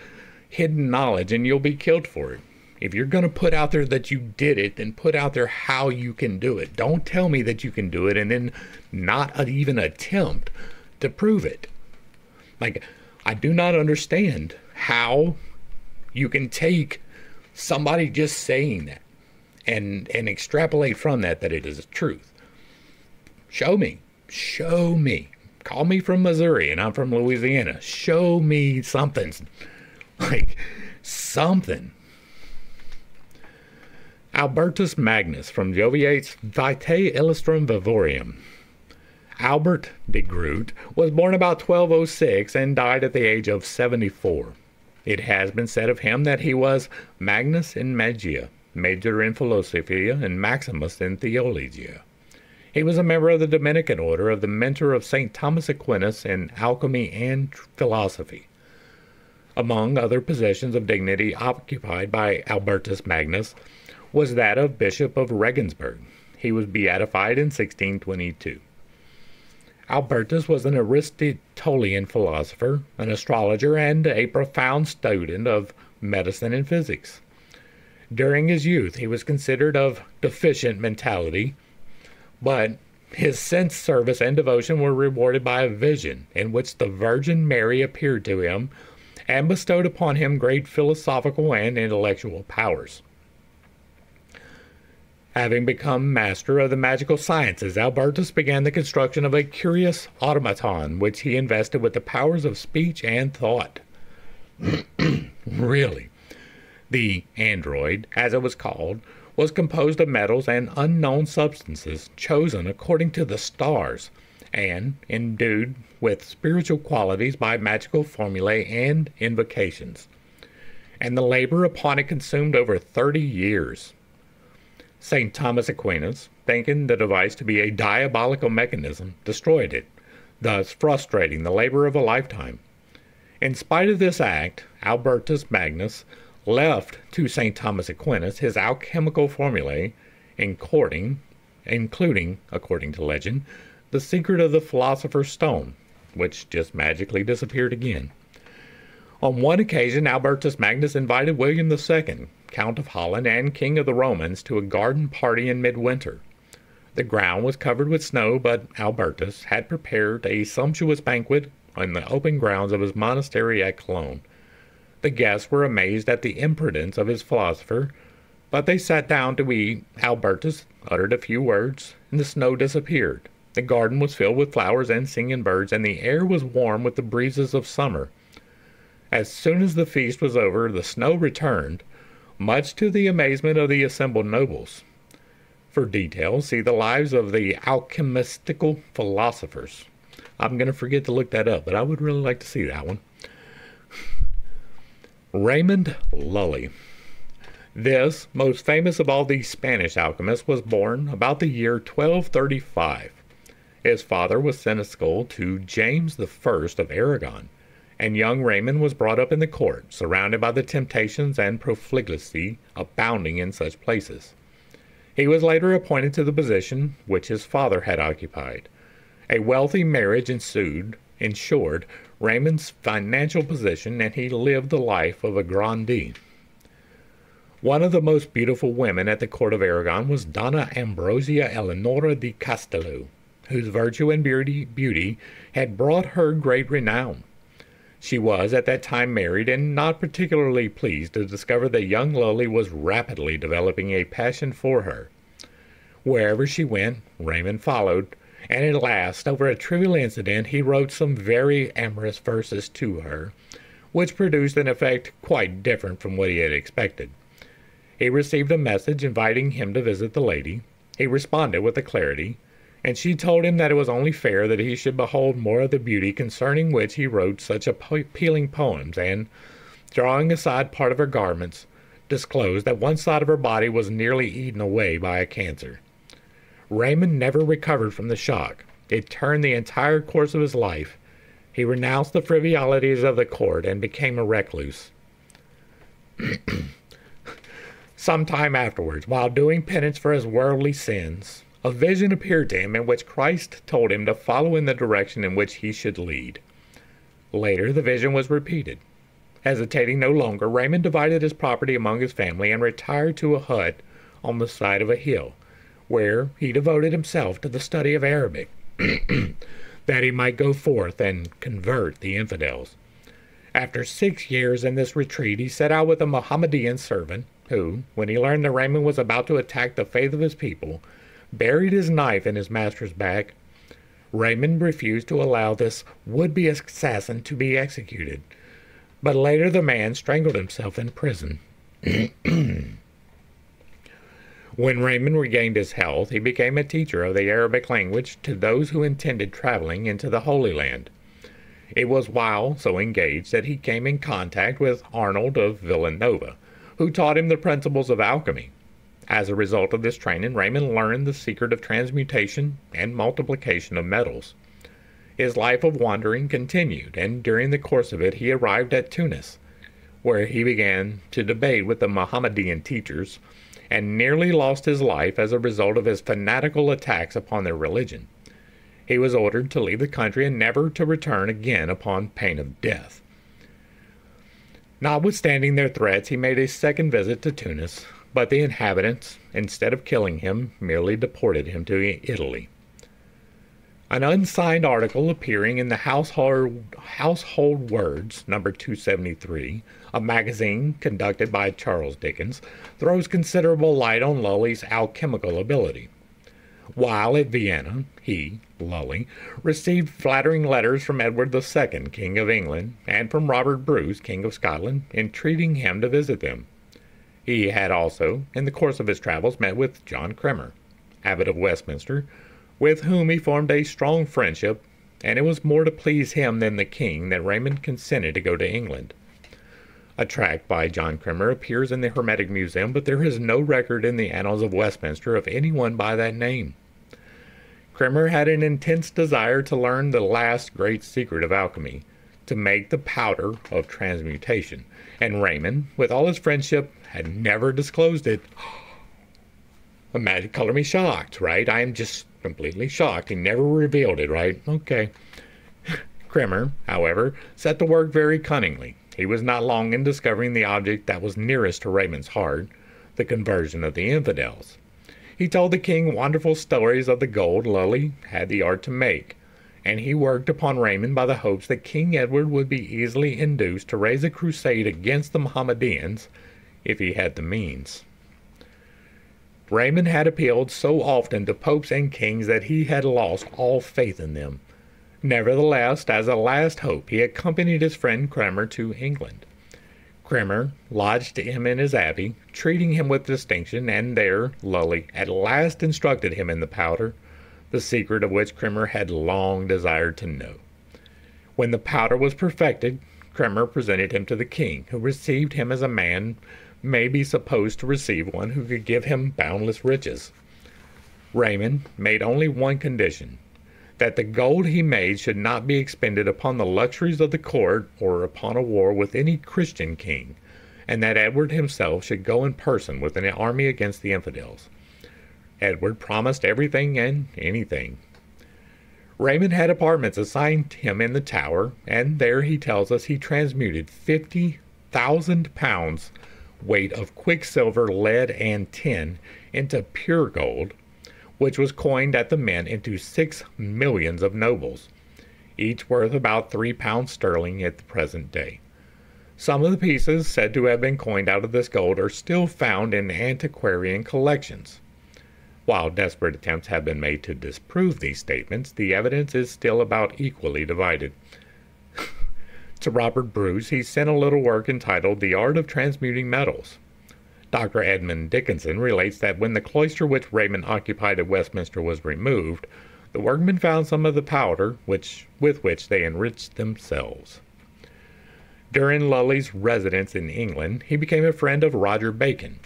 hidden knowledge and you'll be killed for it. If you're going to put out there that you did it, then put out there how you can do it. Don't tell me that you can do it and then not even attempt to prove it. Like, I do not understand how you can take somebody just saying that and extrapolate from that it is a truth. Show me. Show me. Call me from Missouri and I'm from Louisiana. Show me something. Like, something. Albertus Magnus from Joviate's Vitae Illustrum Vivorium. Albert de Groot was born about 1206 and died at the age of 74. It has been said of him that he was Magnus in Magia, Major in Philosophia, and Maximus in Theologia. He was a member of the Dominican order of the mentor of St. Thomas Aquinas in alchemy and philosophy. Among other positions of dignity occupied by Albertus Magnus was that of Bishop of Regensburg. He was beatified in 1622. Albertus was an Aristotelian philosopher, an astrologer, and a profound student of medicine and physics. During his youth, he was considered of deficient mentality, but his sense service and devotion were rewarded by a vision in which the Virgin Mary appeared to him and bestowed upon him great philosophical and intellectual powers. Having become master of the magical sciences, Albertus began the construction of a curious automaton which he invested with the powers of speech and thought. Really. The android, as it was called, was composed of metals and unknown substances chosen according to the stars and endued with spiritual qualities by magical formulae and invocations. And the labor upon it consumed over 30 years. St. Thomas Aquinas, thinking the device to be a diabolical mechanism, destroyed it, thus frustrating the labor of a lifetime. In spite of this act, Albertus Magnus left to St. Thomas Aquinas his alchemical formulae, including, according to legend, the secret of the philosopher's stone, which just magically disappeared again. On one occasion, Albertus Magnus invited William II, Count of Holland and King of the Romans, to a garden party in midwinter. The ground was covered with snow, but Albertus had prepared a sumptuous banquet on the open grounds of his monastery at Cologne. The guests were amazed at the imprudence of his philosopher, but they sat down to eat. Albertus uttered a few words, and the snow disappeared. The garden was filled with flowers and singing birds, and the air was warm with the breezes of summer. As soon as the feast was over, the snow returned, much to the amazement of the assembled nobles. For details, see the lives of the alchemistical philosophers. I'm going to forget to look that up, but I would really like to see that one. Raymond Lully. This, most famous of all these Spanish alchemists, was born about the year 1235. His father was seneschal to James I of Aragon, and young Raymond was brought up in the court, surrounded by the temptations and profligacy abounding in such places. He was later appointed to the position which his father had occupied. A wealthy marriage ensured Raymond's financial position, and he lived the life of a grandee. One of the most beautiful women at the court of Aragon was Donna Ambrosia Eleonora di Castello, whose virtue and beauty had brought her great renown. She was at that time married and not particularly pleased to discover that young Lully was rapidly developing a passion for her. Wherever she went, Raymond followed, and at last, over a trivial incident, he wrote some very amorous verses to her, which produced an effect quite different from what he had expected. He received a message inviting him to visit the lady. He responded with alacrity, and she told him that it was only fair that he should behold more of the beauty concerning which he wrote such appealing poems, and, drawing aside part of her garments, disclosed that one side of her body was nearly eaten away by a cancer. Raymond never recovered from the shock. It turned the entire course of his life. He renounced the frivolities of the court and became a recluse. Some time afterwards, while doing penance for his worldly sins, a vision appeared to him in which Christ told him to follow in the direction in which he should lead. Later, the vision was repeated. Hesitating no longer, Raymond divided his property among his family and retired to a hut on the side of a hill, where he devoted himself to the study of Arabic, that he might go forth and convert the infidels. After 6 years in this retreat, he set out with a Mohammedan servant, who, when he learned that Raymond was about to attack the faith of his people, buried his knife in his master's back. Raymond refused to allow this would-be assassin to be executed, but later the man strangled himself in prison. When Raymond regained his health, he became a teacher of the Arabic language to those who intended traveling into the Holy Land. It was while so engaged that he came in contact with Arnold of Villanova, who taught him the principles of alchemy. As a result of this training, Raymond learned the secret of transmutation and multiplication of metals. His life of wandering continued, and during the course of it he arrived at Tunis, where he began to debate with the Mohammedan teachers, and nearly lost his life as a result of his fanatical attacks upon their religion. He was ordered to leave the country and never to return again upon pain of death. Notwithstanding their threats, he made a second visit to Tunis, but the inhabitants, instead of killing him, merely deported him to Italy. An unsigned article appearing in the Household Words, number 273, a magazine conducted by Charles Dickens, throws considerable light on Lully's alchemical ability. While at Vienna, he, Lully, received flattering letters from Edward II, King of England, and from Robert Bruce, King of Scotland, entreating him to visit them. He had also, in the course of his travels, met with John Cremer, Abbot of Westminster, with whom he formed a strong friendship, and it was more to please him than the king that Raymond consented to go to England. A tract by John Cremer appears in the Hermetic Museum, but there is no record in the Annals of Westminster of anyone by that name. Cremer had an intense desire to learn the last great secret of alchemy, to make the powder of transmutation, and Raymond, with all his friendship, had never disclosed it. Imagine, color me shocked, right? I am just completely shocked. He never revealed it, right? Okay. Cremer, however, set to work very cunningly. He was not long in discovering the object that was nearest to Raymond's heart, the conversion of the infidels. He told the king wonderful stories of the gold Lully had the art to make, and he worked upon Raymond by the hopes that King Edward would be easily induced to raise a crusade against the Mohammedans if he had the means. Raymond had appealed so often to popes and kings that he had lost all faith in them. Nevertheless, as a last hope, he accompanied his friend Cremer to England. Cremer lodged him in his abbey, treating him with distinction, and there Lully at last instructed him in the powder, the secret of which Cremer had long desired to know. When the powder was perfected, Cremer presented him to the king, who received him as a man may be supposed to receive one who could give him boundless riches. Raymond made only one condition, that the gold he made should not be expended upon the luxuries of the court or upon a war with any Christian king, and that Edward himself should go in person with an army against the infidels. Edward promised everything and anything. Raymond had apartments assigned him in the Tower, and there he tells us he transmuted 50,000 pounds weight of quicksilver, lead, and tin into pure gold, which was coined at the mint into 6 millions of nobles, each worth about £3 sterling at the present day. Some of the pieces said to have been coined out of this gold are still found in antiquarian collections. While desperate attempts have been made to disprove these statements, the evidence is still about equally divided. To Robert Bruce, he sent a little work entitled The Art of Transmuting Metals. Dr. Edmund Dickinson relates that when the cloister which Raymond occupied at Westminster was removed, the workmen found some of the powder with which they enriched themselves. During Lully's residence in England, he became a friend of Roger Bacon.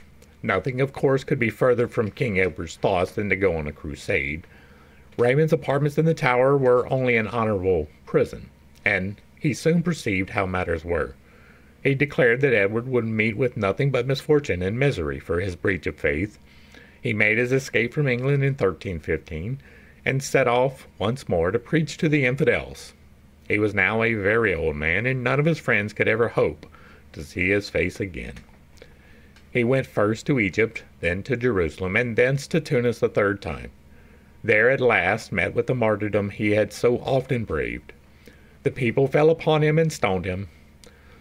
Nothing, of course, could be further from King Edward's thoughts than to go on a crusade. Raymond's apartments in the Tower were only an honorable prison, and he soon perceived how matters were. He declared that Edward would meet with nothing but misfortune and misery for his breach of faith. He made his escape from England in 1315, and set off once more to preach to the infidels. He was now a very old man, and none of his friends could ever hope to see his face again. He went first to Egypt, then to Jerusalem, and thence to Tunis the third time. There at last met with the martyrdom he had so often braved. The people fell upon him and stoned him.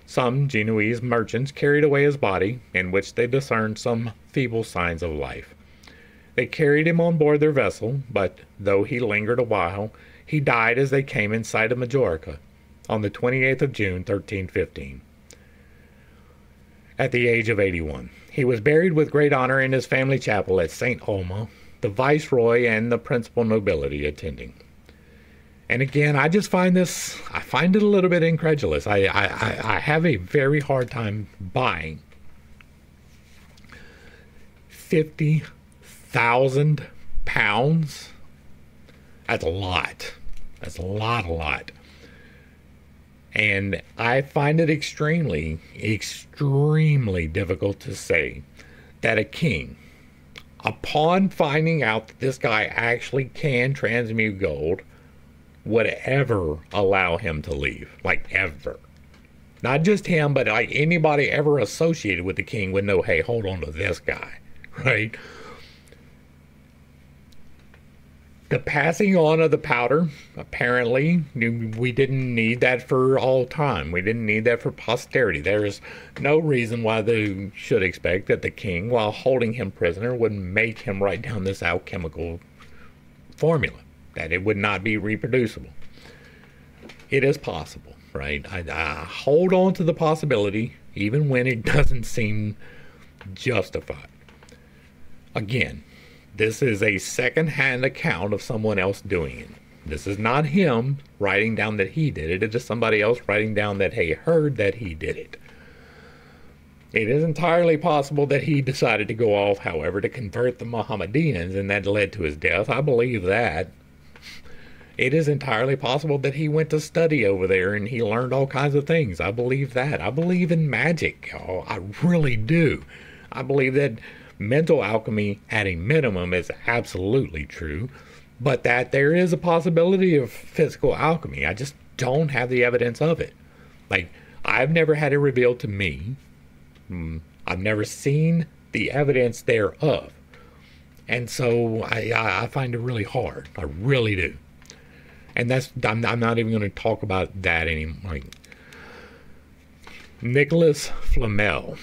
Some Genoese merchants carried away his body, in which they discerned some feeble signs of life. They carried him on board their vessel, but though he lingered a while, he died as they came in sight of Majorca, on the 28th of June, 1315, at the age of 81. He was buried with great honor in his family chapel at St. Olma, the viceroy and the principal nobility attending. And again, I find it a little bit incredulous. I have a very hard time buying 50,000 pounds. That's a lot. That's a lot. And I find it extremely difficult to say that a king, upon finding out that this guy actually can transmute gold, would ever allow him to leave. Like, ever. Not just him, but like anybody ever associated with the king would know, hey, hold on to this guy, right? The passing on of the powder, apparently, we didn't need that for all time. We didn't need that for posterity. There is no reason why they should expect that the king, while holding him prisoner, would make him write down this alchemical formula, that it would not be reproducible. It is possible, right? I hold on to the possibility, even when it doesn't seem justified. Again, this is a second-hand account of someone else doing it. This is not him writing down that he did it. It is somebody else writing down that he heard that he did it. It is entirely possible that he decided to go off, however, to convert the Mohammedans, and that led to his death. I believe that. It is entirely possible that he went to study over there and he learned all kinds of things. I believe that. I believe in magic. Oh, I really do. I believe that mental alchemy at a minimum is absolutely true, but that there is a possibility of physical alchemy. I just don't have the evidence of it. Like, I've never had it revealed to me. I've never seen the evidence thereof. And so I find it really hard. I really do. And I'm not even going to talk about that anymore. Like, Nicholas Flamel.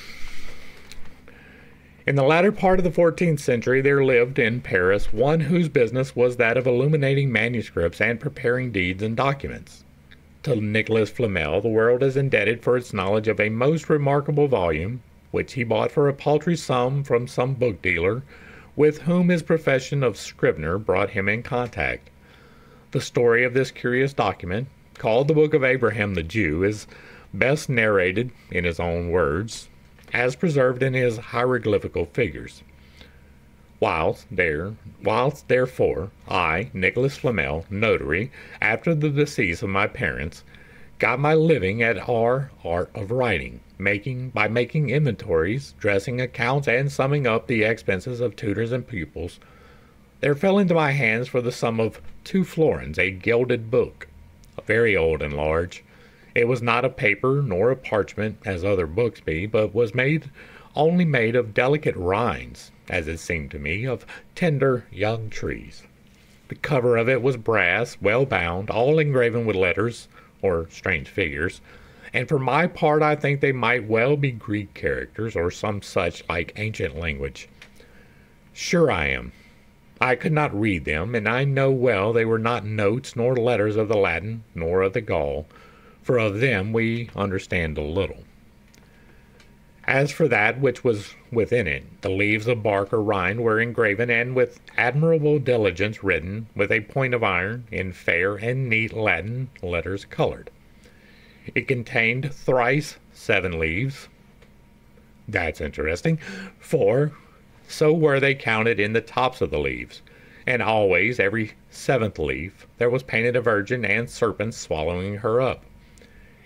In the latter part of the 14th century, there lived in Paris one whose business was that of illuminating manuscripts and preparing deeds and documents. To Nicholas Flamel, the world is indebted for its knowledge of a most remarkable volume, which he bought for a paltry sum from some book dealer, with whom his profession of scrivener brought him in contact. The story of this curious document, called the Book of Abraham the Jew, is best narrated in his own words, as preserved in his hieroglyphical figures. Whilst therefore I, Nicholas Flamel, notary, after the decease of my parents, got my living at our art of writing, by making inventories, dressing accounts, and summing up the expenses of tutors and pupils, there fell into my hands for the sum of 2 florins a gilded book, very old and large. It was not of paper nor of parchment, as other books be, but was only made of delicate rinds, as it seemed to me, of tender young trees. The cover of it was brass, well bound, all engraven with letters, or strange figures, and for my part I think they might well be Greek characters, or some such like ancient language. Sure I am. I could not read them, and I know well they were not notes nor letters of the Latin, nor of the Gaul, for of them we understand a little. As for that which was within it, the leaves of bark or rind were engraven, and with admirable diligence written, with a point of iron, in fair and neat Latin letters colored. It contained thrice 7 leaves. That's interesting, for so were they counted in the tops of the leaves, and always every 7th leaf there was painted a virgin and serpents swallowing her up.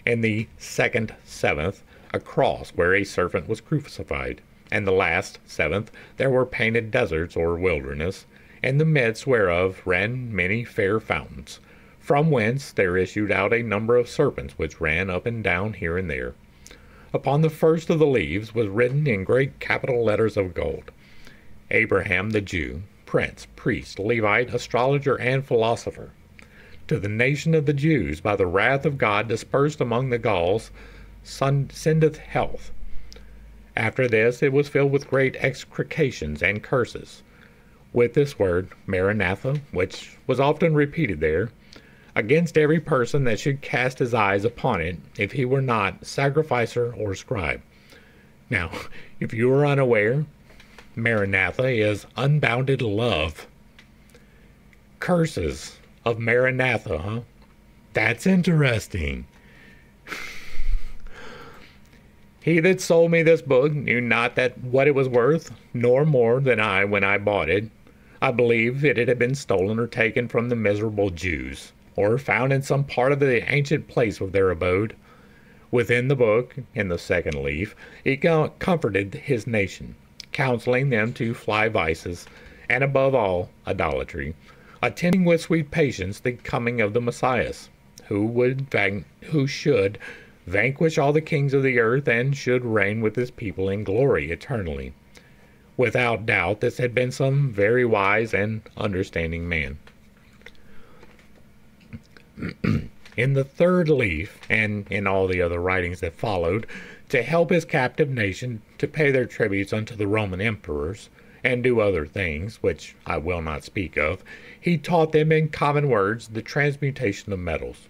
In the 2nd 7th a cross where a serpent was crucified, and the last 7th there were painted deserts or wilderness, in the midst whereof ran many fair fountains, from whence there issued out a number of serpents which ran up and down here and there. Upon the first of the leaves was written in great capital letters of gold, Abraham the Jew, prince, priest, Levite, astrologer, and philosopher, to the nation of the Jews by the wrath of God dispersed among the Gauls, sendeth health. After this it was filled with great execrations and curses, with this word Maranatha, which was often repeated there, against every person that should cast his eyes upon it, if he were not sacrificer or scribe. Now, if you are unaware, Maranatha is unbounded love. Curses of Maranatha, huh? That's interesting. He that sold me this book knew not that what it was worth, nor more than I when I bought it. I believe it had been stolen or taken from the miserable Jews, or found in some part of the ancient place of their abode. Within the book, in the second leaf, he comforted his nation, counseling them to fly vices, and above all, idolatry, attending with sweet patience the coming of the Messiah, who should vanquish all the kings of the earth, and should reign with his people in glory eternally. Without doubt, this had been some very wise and understanding man. In the third leaf, and in all the other writings that followed, to help his captive nation to pay their tributes unto the Roman emperors, and do other things, which I will not speak of, he taught them in common words the transmutation of metals.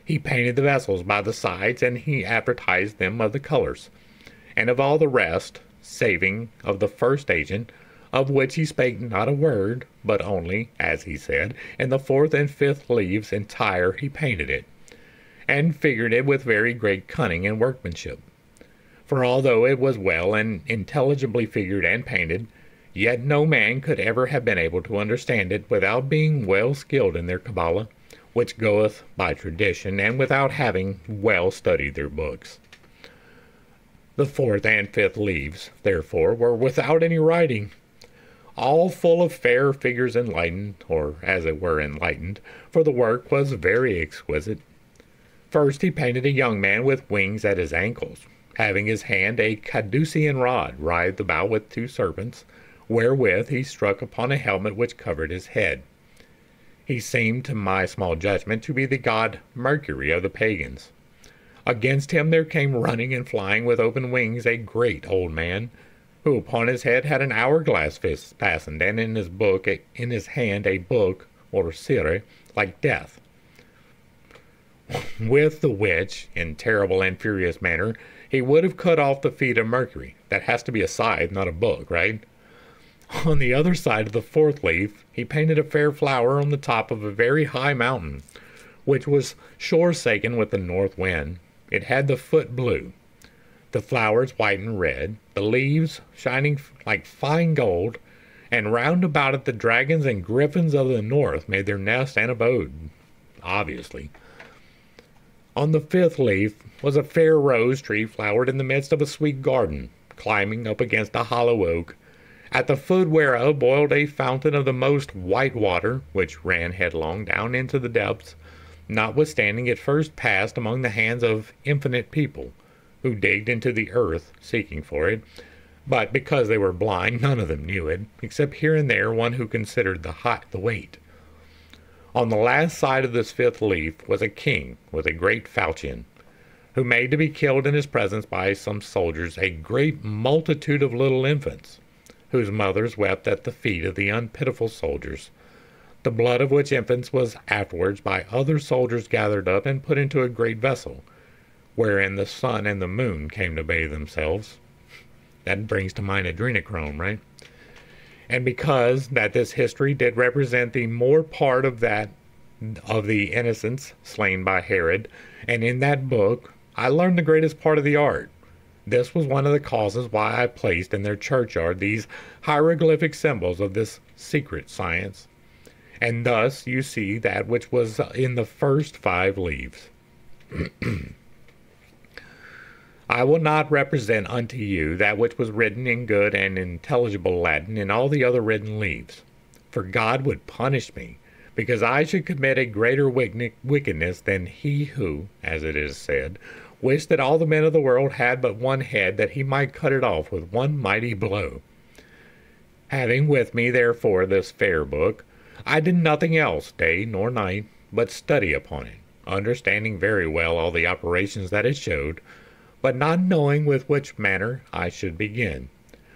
He painted the vessels by the sides, and he advertised them of the colors, and of all the rest, saving of the first agent, of which he spake not a word, but only, as he said, in the fourth and fifth leaves entire he painted it, and figured it with very great cunning and workmanship. For although it was well and intelligibly figured and painted, yet no man could ever have been able to understand it without being well skilled in their Kabbalah, which goeth by tradition, and without having well studied their books. The fourth and fifth leaves, therefore, were without any writing, all full of fair figures enlightened, or as it were enlightened, for the work was very exquisite. First he painted a young man with wings at his ankles, having his hand a caducean rod writhed about with two serpents, wherewith he struck upon a helmet which covered his head. He seemed, to my small judgment, to be the god Mercury of the pagans. Against him there came running and flying with open wings a great old man, who upon his head had an hourglass fastened, and in his hand a book, or sire, like death, with the which, in terrible and furious manner, he would have cut off the feet of Mercury. That has to be a scythe, not a book, right? On the other side of the fourth leaf, he painted a fair flower on the top of a very high mountain, which was shore-saken with the north wind. It had the foot blue, the flowers white and red, the leaves shining like fine gold, and round about it the dragons and griffins of the north made their nest and abode, obviously. On the fifth leaf was a fair rose tree flowered in the midst of a sweet garden, climbing up against a hollow oak, at the foot whereof boiled a fountain of the most white water, which ran headlong down into the depths, notwithstanding it first passed among the hands of infinite people, who digged into the earth seeking for it, but because they were blind, none of them knew it, except here and there one who considered the weight. On the last side of this fifth leaf was a king with a great falchion, who made to be killed in his presence by some soldiers a great multitude of little infants, whose mothers wept at the feet of the unpitiful soldiers, the blood of which infants was afterwards by other soldiers gathered up and put into a great vessel, wherein the sun and the moon came to bathe themselves. That brings to mind adrenochrome, right? And because that this history did represent the more part of the innocents slain by Herod, and in that book I learned the greatest part of the art. This was one of the causes why I placed in their churchyard these hieroglyphic symbols of this secret science. And thus you see that which was in the first 5 leaves. I will not represent unto you that which was written in good and intelligible Latin in all the other written leaves, for God would punish me because I should commit a greater wickedness than he who, as it is said, wished that all the men of the world had but one head, that he might cut it off with one mighty blow. Having with me, therefore, this fair book, I did nothing else, day nor night, but study upon it, understanding very well all the operations that it showed, but not knowing with which manner I should begin,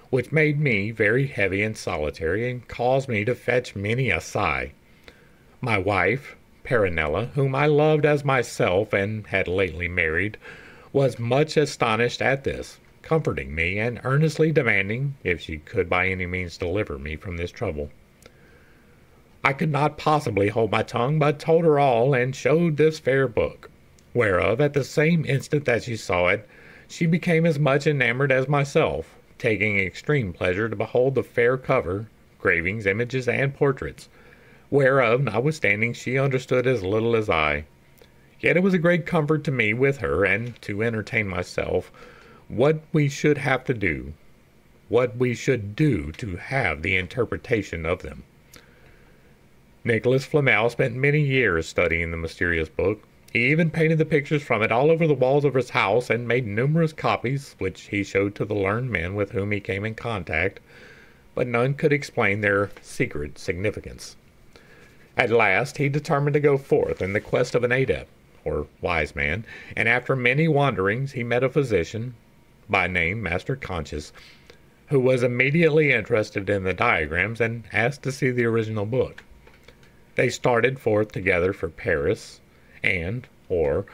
which made me very heavy and solitary, and caused me to fetch many a sigh. My wife, Peronella, whom I loved as myself, and had lately married, was much astonished at this, comforting me, and earnestly demanding if she could by any means deliver me from this trouble. I could not possibly hold my tongue, but told her all, and showed this fair book, whereof at the same instant that she saw it, she became as much enamored as myself, taking extreme pleasure to behold the fair cover, gravings, images, and portraits, whereof notwithstanding she understood as little as I. Yet it was a great comfort to me with her, and to entertain myself, what we should do to have the interpretation of them. Nicholas Flamel spent many years studying the mysterious book. He even painted the pictures from it all over the walls of his house, and made numerous copies, which he showed to the learned men with whom he came in contact, but none could explain their secret significance. At last he determined to go forth in the quest of an adept, or wise man, and after many wanderings he met a physician, by name Master Conscious, who was immediately interested in the diagrams and asked to see the original book. They started forth together for Paris, and, the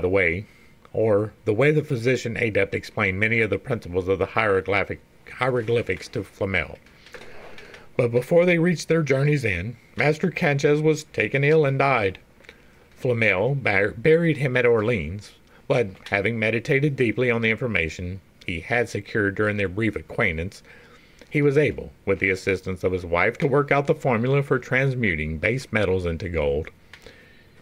way the physician adept explained many of the principles of the hieroglyphics to Flamel. But before they reached their journey's end, Master Conscious was taken ill and died. Flamel buried him at Orleans, but having meditated deeply on the information he had secured during their brief acquaintance, he was able, with the assistance of his wife, to work out the formula for transmuting base metals into gold.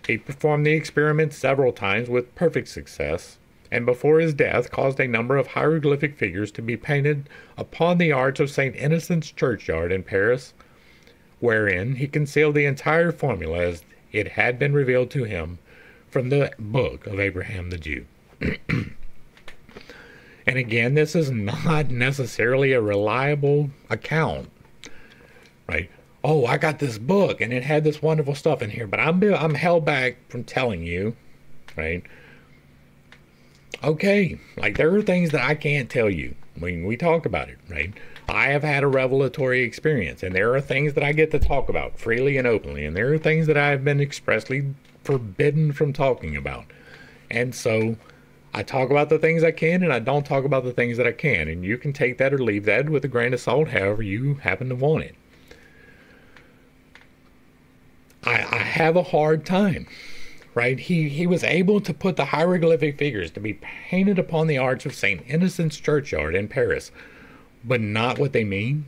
He performed the experiment several times with perfect success, and before his death caused a number of hieroglyphic figures to be painted upon the arch of St. Innocent's churchyard in Paris, wherein he concealed the entire formula as it had been revealed to him from the book of Abraham the Jew. And again, this is not necessarily a reliable account, right? Oh, I got this book and it had this wonderful stuff in here, but I'm held back from telling you, right? Okay, like there are things that I can't tell you when we talk about it, right? I have had a revelatory experience, and there are things that I get to talk about freely and openly, and there are things that I have been expressly forbidden from talking about. And so I talk about the things I can, and I don't talk about the things that I can, and you can take that or leave that with a grain of salt however you happen to want it. I have a hard time, right? He was able to put the hieroglyphic figures to be painted upon the arch of St. Innocent's churchyard in Paris, but not what they mean,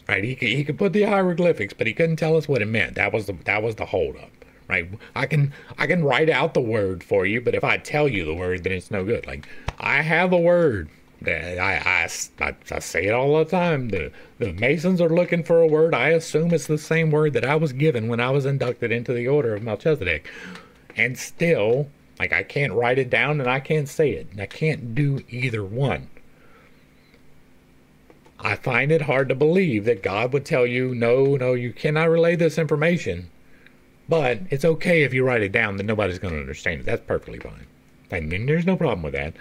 right? He could put the hieroglyphics, but he couldn't tell us what it meant. That was the holdup, right? I can write out the word for you, but if I tell you the word, then it's no good. Like, I have a word that I say it all the time. The Masons are looking for a word. I assume it's the same word that I was given when I was inducted into the Order of Melchizedek, and still, like, I can't write it down and I can't say it. I can't do either one. I find it hard to believe that God would tell you, no, you cannot relay this information, but it's okay if you write it down, then nobody's going to understand it. That's perfectly fine. And there's no problem with that.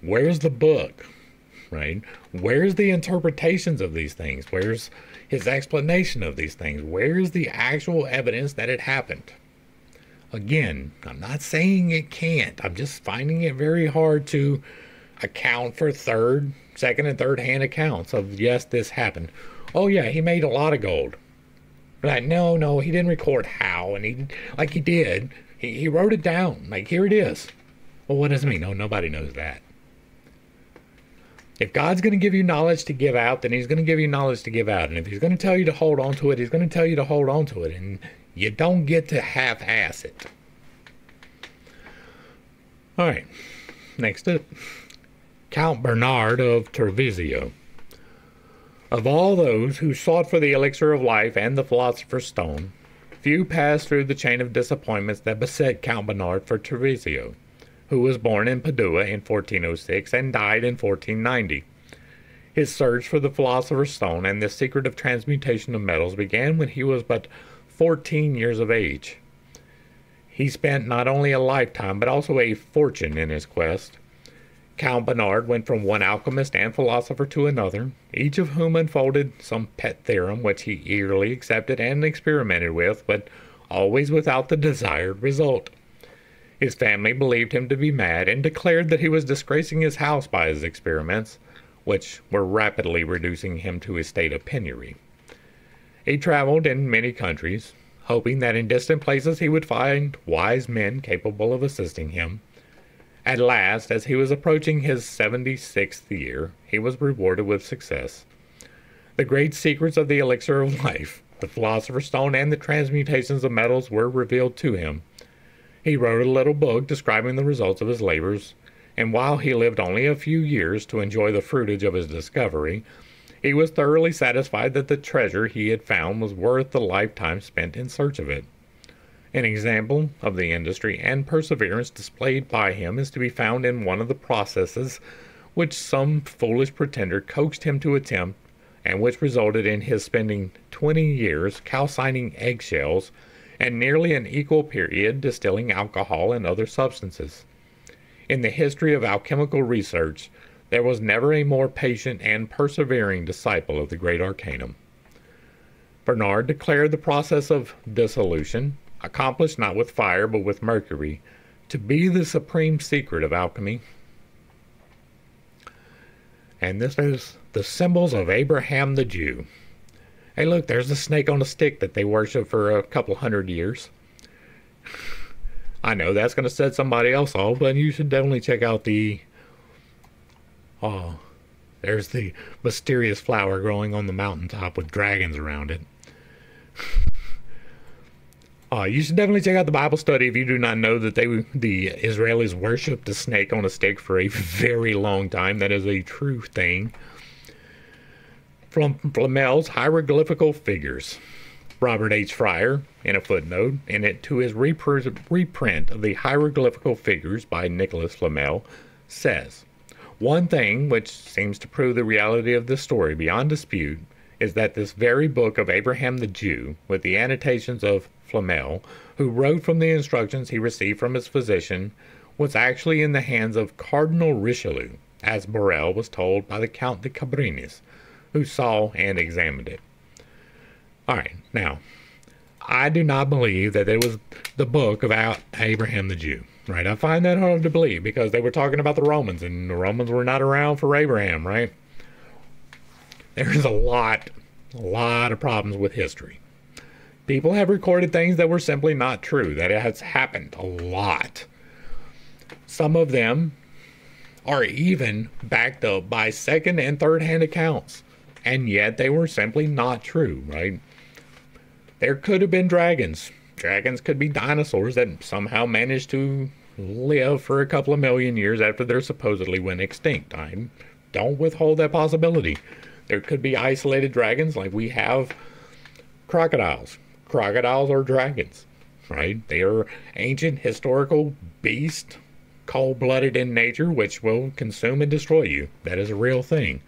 Where's the book, right? Where's the interpretations of these things? Where's his explanation of these things? Where's the actual evidence that it happened? Again, I'm not saying it can't. I'm just finding it very hard to account for second and third hand accounts of, yes, this happened. Oh yeah, he made a lot of gold. Like, no, he didn't record how, and he did. He wrote it down. Like, here it is. Well, what does it mean? No, nobody knows that. If God's going to give you knowledge to give out, then he's going to give you knowledge to give out. And if he's going to tell you to hold on to it, he's going to tell you to hold on to it. And you don't get to half-ass it. All right, next up. Count Bernard of Treviso. Of all those who sought for the elixir of life and the philosopher's stone, few passed through the chain of disappointments that beset Count Bernard for Treviso, who was born in Padua in 1406 and died in 1490. His search for the Philosopher's Stone and the secret of transmutation of metals began when he was but 14 years of age. He spent not only a lifetime but also a fortune in his quest. Count Bernard went from one alchemist and philosopher to another, each of whom unfolded some pet theorem which he eagerly accepted and experimented with, but always without the desired result. His family believed him to be mad and declared that he was disgracing his house by his experiments, which were rapidly reducing him to a state of penury. He traveled in many countries, hoping that in distant places he would find wise men capable of assisting him. At last, as he was approaching his 76th year, he was rewarded with success. The great secrets of the elixir of life, the Philosopher's Stone, and the transmutations of metals were revealed to him. He wrote a little book describing the results of his labors, and while he lived only a few years to enjoy the fruitage of his discovery, he was thoroughly satisfied that the treasure he had found was worth the lifetime spent in search of it. An example of the industry and perseverance displayed by him is to be found in one of the processes which some foolish pretender coaxed him to attempt, and which resulted in his spending 20 years calcining eggshells and nearly an equal period distilling alcohol and other substances. In the history of alchemical research, there was never a more patient and persevering disciple of the great arcanum. Bernard declared the process of dissolution, accomplished not with fire but with mercury, to be the supreme secret of alchemy. And this is the symbols of Abraham the Jew. Hey look, there's the snake on a stick that they worship for a couple hundred years. I know that's going to set somebody else off, but you should definitely check out the... Oh, there's the mysterious flower growing on the mountaintop with dragons around it. You should definitely check out the Bible study if you do not know that the Israelis worshipped the snake on a stick for a very long time. That is a true thing. From Flamel's hieroglyphical figures. Robert H. Fryer, in a footnote, in it to his reprint of the hieroglyphical figures by Nicholas Flamel, says, "One thing which seems to prove the reality of this story beyond dispute is that this very book of Abraham the Jew, with the annotations of Flamel, who wrote from the instructions he received from his physician, was actually in the hands of Cardinal Richelieu, as Borel was told by the Count de Cabrinis, who saw and examined it." Alright, now, I do not believe that it was the book about Abraham the Jew, right? I find that hard to believe because they were talking about the Romans, and the Romans were not around for Abraham, right? There's a lot of problems with history. People have recorded things that were simply not true. That has happened a lot. Some of them are even backed up by second and third hand accounts, and yet they were simply not true, right? There could have been dragons. Dragons could be dinosaurs that somehow managed to live for a couple of million years after they supposedly went extinct. I don't withhold that possibility. There could be isolated dragons like we have crocodiles. Crocodiles are dragons, right? They are ancient historical beasts, cold-blooded in nature, which will consume and destroy you. That is a real thing.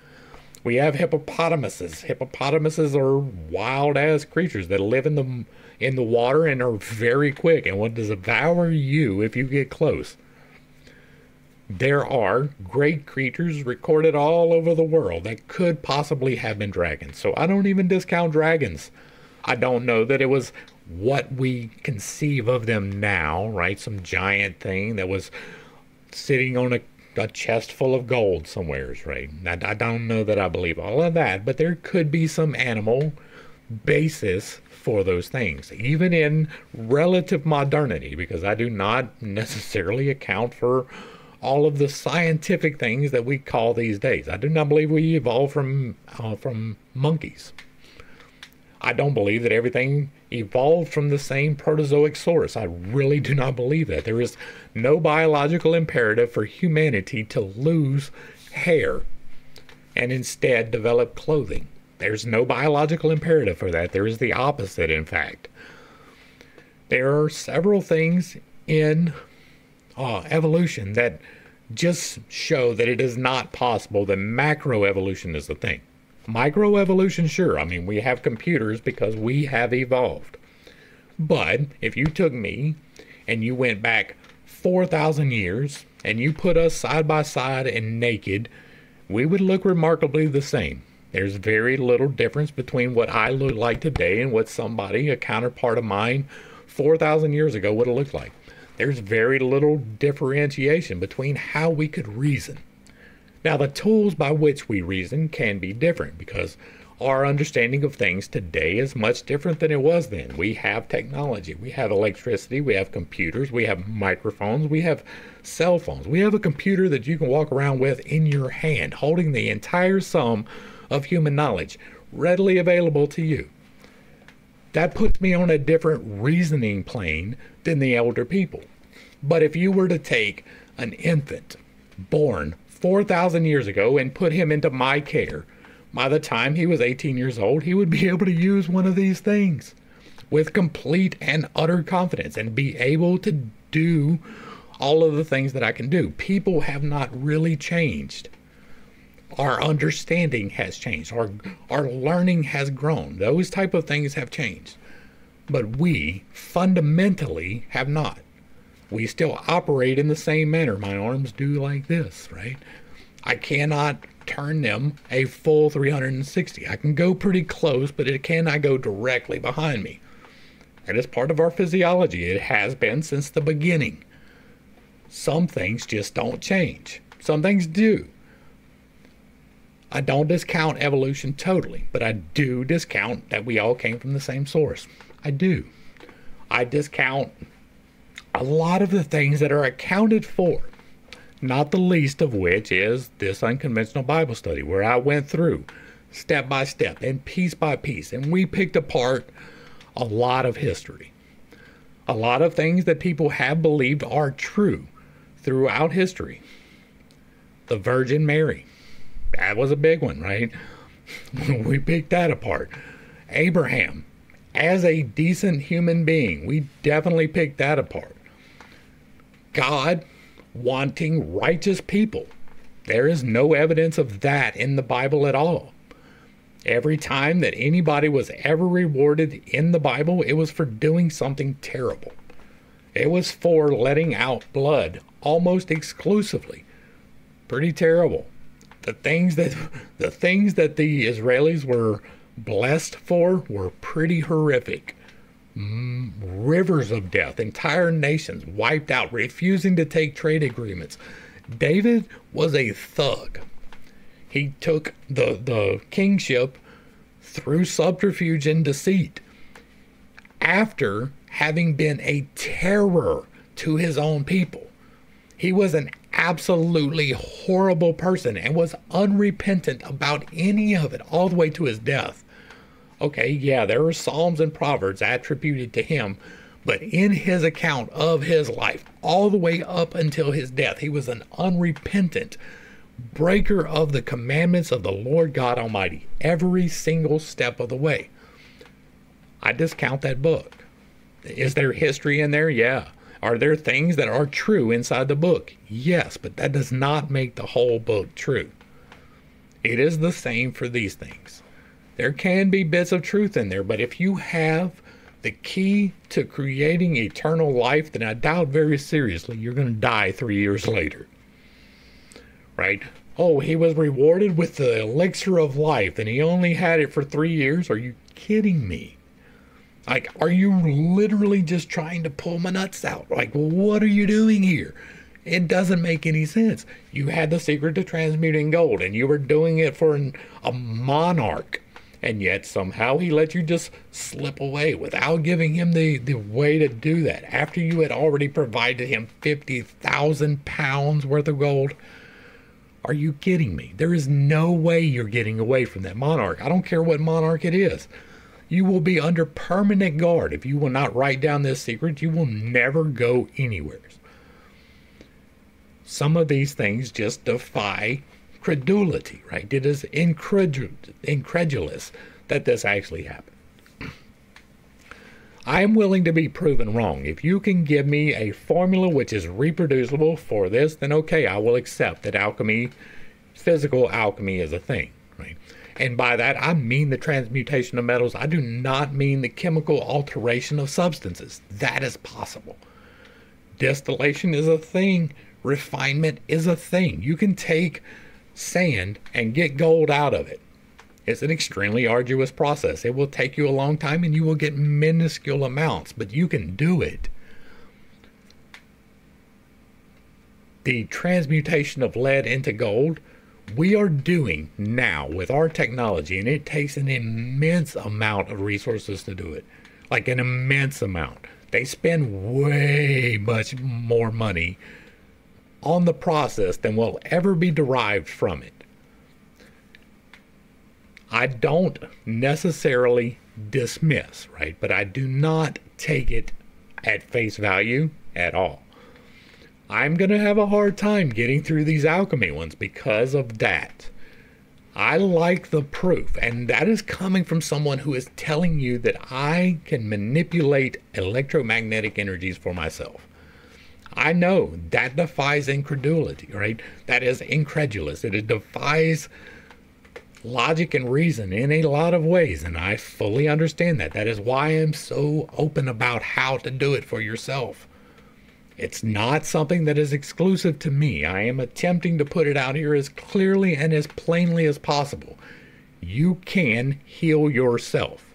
We have hippopotamuses. Hippopotamuses are wild-ass creatures that live in the water and are very quick and will devour you if you get close. There are great creatures recorded all over the world that could possibly have been dragons. So I don't even discount dragons. I don't know that it was what we conceive of them now, right? Some giant thing that was sitting on a chest full of gold somewheres, right? I don't know that I believe all of that, but there could be some animal basis for those things, even in relative modernity, because I do not necessarily account for all of the scientific things that we call these days. I do not believe we evolved from monkeys. I don't believe that everything evolved from the same protozoic source. I really do not believe that. There is no biological imperative for humanity to lose hair and instead develop clothing. There's no biological imperative for that. There is the opposite, in fact. There are several things in evolution that just show that it is not possible that macroevolution is the thing. Microevolution, sure. I mean, we have computers because we have evolved. But if you took me and you went back 4,000 years and you put us side by side and naked, we would look remarkably the same. There's very little difference between what I look like today and what somebody, a counterpart of mine, 4,000 years ago would have looked like. There's very little differentiation between how we could reason. Now, the tools by which we reason can be different because our understanding of things today is much different than it was then. We have technology, we have electricity, we have computers, we have microphones, we have cell phones. We have a computer that you can walk around with in your hand, holding the entire sum of human knowledge readily available to you. That puts me on a different reasoning plane than the elder people. But if you were to take an infant born 4,000 years ago and put him into my care, by the time he was 18 years old, he would be able to use one of these things with complete and utter confidence and be able to do all of the things that I can do. People have not really changed. Our understanding has changed. Our learning has grown. Those type of things have changed. But we fundamentally have not. We still operate in the same manner. My arms do like this, right? I cannot turn them a full 360. I can go pretty close, but it cannot go directly behind me. That is part of our physiology. It has been since the beginning. Some things just don't change. Some things do. I don't discount evolution totally, but I do discount that we all came from the same source. I do. I discount a lot of the things that are accounted for, not the least of which is this unconventional Bible study, where I went through step by step and piece by piece, and we picked apart a lot of history. A lot of things that people have believed are true throughout history. The Virgin Mary. That was a big one, right? We picked that apart. Abraham, as a decent human being, we definitely picked that apart. God wanting righteous people. There is no evidence of that in the Bible at all. Every time that anybody was ever rewarded in the Bible, it was for doing something terrible. It was for letting out blood almost exclusively. Pretty terrible. The things that the Israelis were blessed for were pretty horrific. Rivers of death, entire nations wiped out, refusing to take trade agreements. David was a thug. He took the kingship through subterfuge and deceit after having been a terror to his own people. He was an absolutely horrible person and was unrepentant about any of it all the way to his death. Okay, yeah, there are Psalms and Proverbs attributed to him, but in his account of his life, all the way up until his death, he was an unrepentant breaker of the commandments of the Lord God Almighty every single step of the way. I discount that book. Is there history in there? Yeah. Are there things that are true inside the book? Yes, but that does not make the whole book true. It is the same for these things. There can be bits of truth in there, but if you have the key to creating eternal life, then I doubt very seriously you're going to die 3 years later. Right? Oh, he was rewarded with the elixir of life and he only had it for 3 years? Are you kidding me? Like, are you literally just trying to pull my nuts out? Like, what are you doing here? It doesn't make any sense. You had the secret to transmuting gold and you were doing it for a monarch. And yet somehow he let you just slip away without giving him the way to do that after you had already provided him 50,000 pounds worth of gold. Are you kidding me? There is no way you're getting away from that monarch. I don't care what monarch it is. You will be under permanent guard. If you will not write down this secret, you will never go anywhere. Some of these things just defy credulity, right? It is incredulous that this actually happened. I am willing to be proven wrong. If you can give me a formula which is reproducible for this, then okay, I will accept that alchemy, physical alchemy, is a thing, right? And by that, I mean the transmutation of metals. I do not mean the chemical alteration of substances. That is possible. Distillation is a thing. Refinement is a thing. You can take sand and get gold out of it. It's an extremely arduous process. It will take you a long time and you will get minuscule amounts, but you can do it. The transmutation of lead into gold, we are doing now with our technology, and it takes an immense amount of resources to do it. Like an immense amount. They spend way much more money on the process than will ever be derived from it. I don't necessarily dismiss, right? But I do not take it at face value at all. I'm going to have a hard time getting through these alchemy ones because of that. I like the proof, and that is coming from someone who is telling you that I can manipulate electromagnetic energies for myself. I know that defies incredulity, right? That is incredulous. It defies logic and reason in a lot of ways, and I fully understand that. That is why I'm so open about how to do it for yourself. It's not something that is exclusive to me. I am attempting to put it out here as clearly and as plainly as possible. You can heal yourself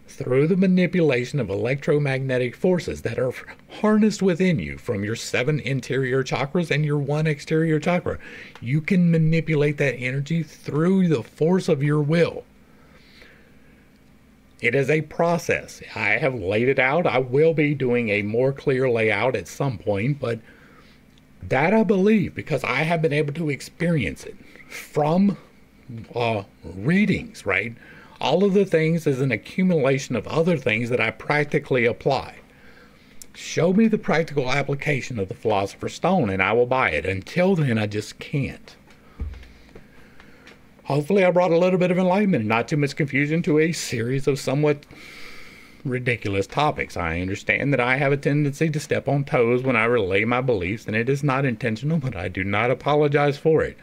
through the manipulation of electromagnetic forces that are harnessed within you from your 7 interior chakras and your 1 exterior chakra. You can manipulate that energy through the force of your will. It is a process. I have laid it out. I will be doing a more clear layout at some point, but that I believe because I have been able to experience it from readings, right? All of the things is an accumulation of other things that I practically apply. Show me the practical application of the Philosopher's Stone and I will buy it. Until then, I just can't. Hopefully I brought a little bit of enlightenment and not too much confusion to a series of somewhat ridiculous topics. I understand that I have a tendency to step on toes when I relay my beliefs, and it is not intentional, but I do not apologize for it.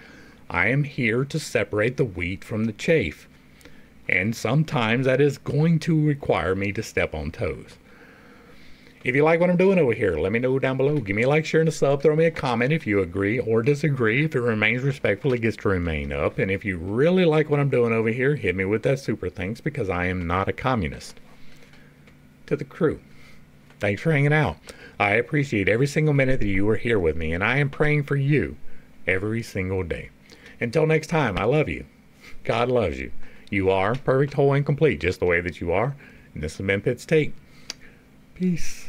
I am here to separate the wheat from the chaff, and sometimes that is going to require me to step on toes. If you like what I'm doing over here, let me know down below. Give me a like, share, and a sub. Throw me a comment if you agree or disagree. If it remains respectful, it gets to remain up. And if you really like what I'm doing over here, hit me with that super thanks because I am not a communist. To the crew, thanks for hanging out. I appreciate every single minute that you are here with me, and I am praying for you every single day. Until next time, I love you. God loves you. You are perfect, whole, and complete just the way that you are. And this has been Pitt's Take. Peace.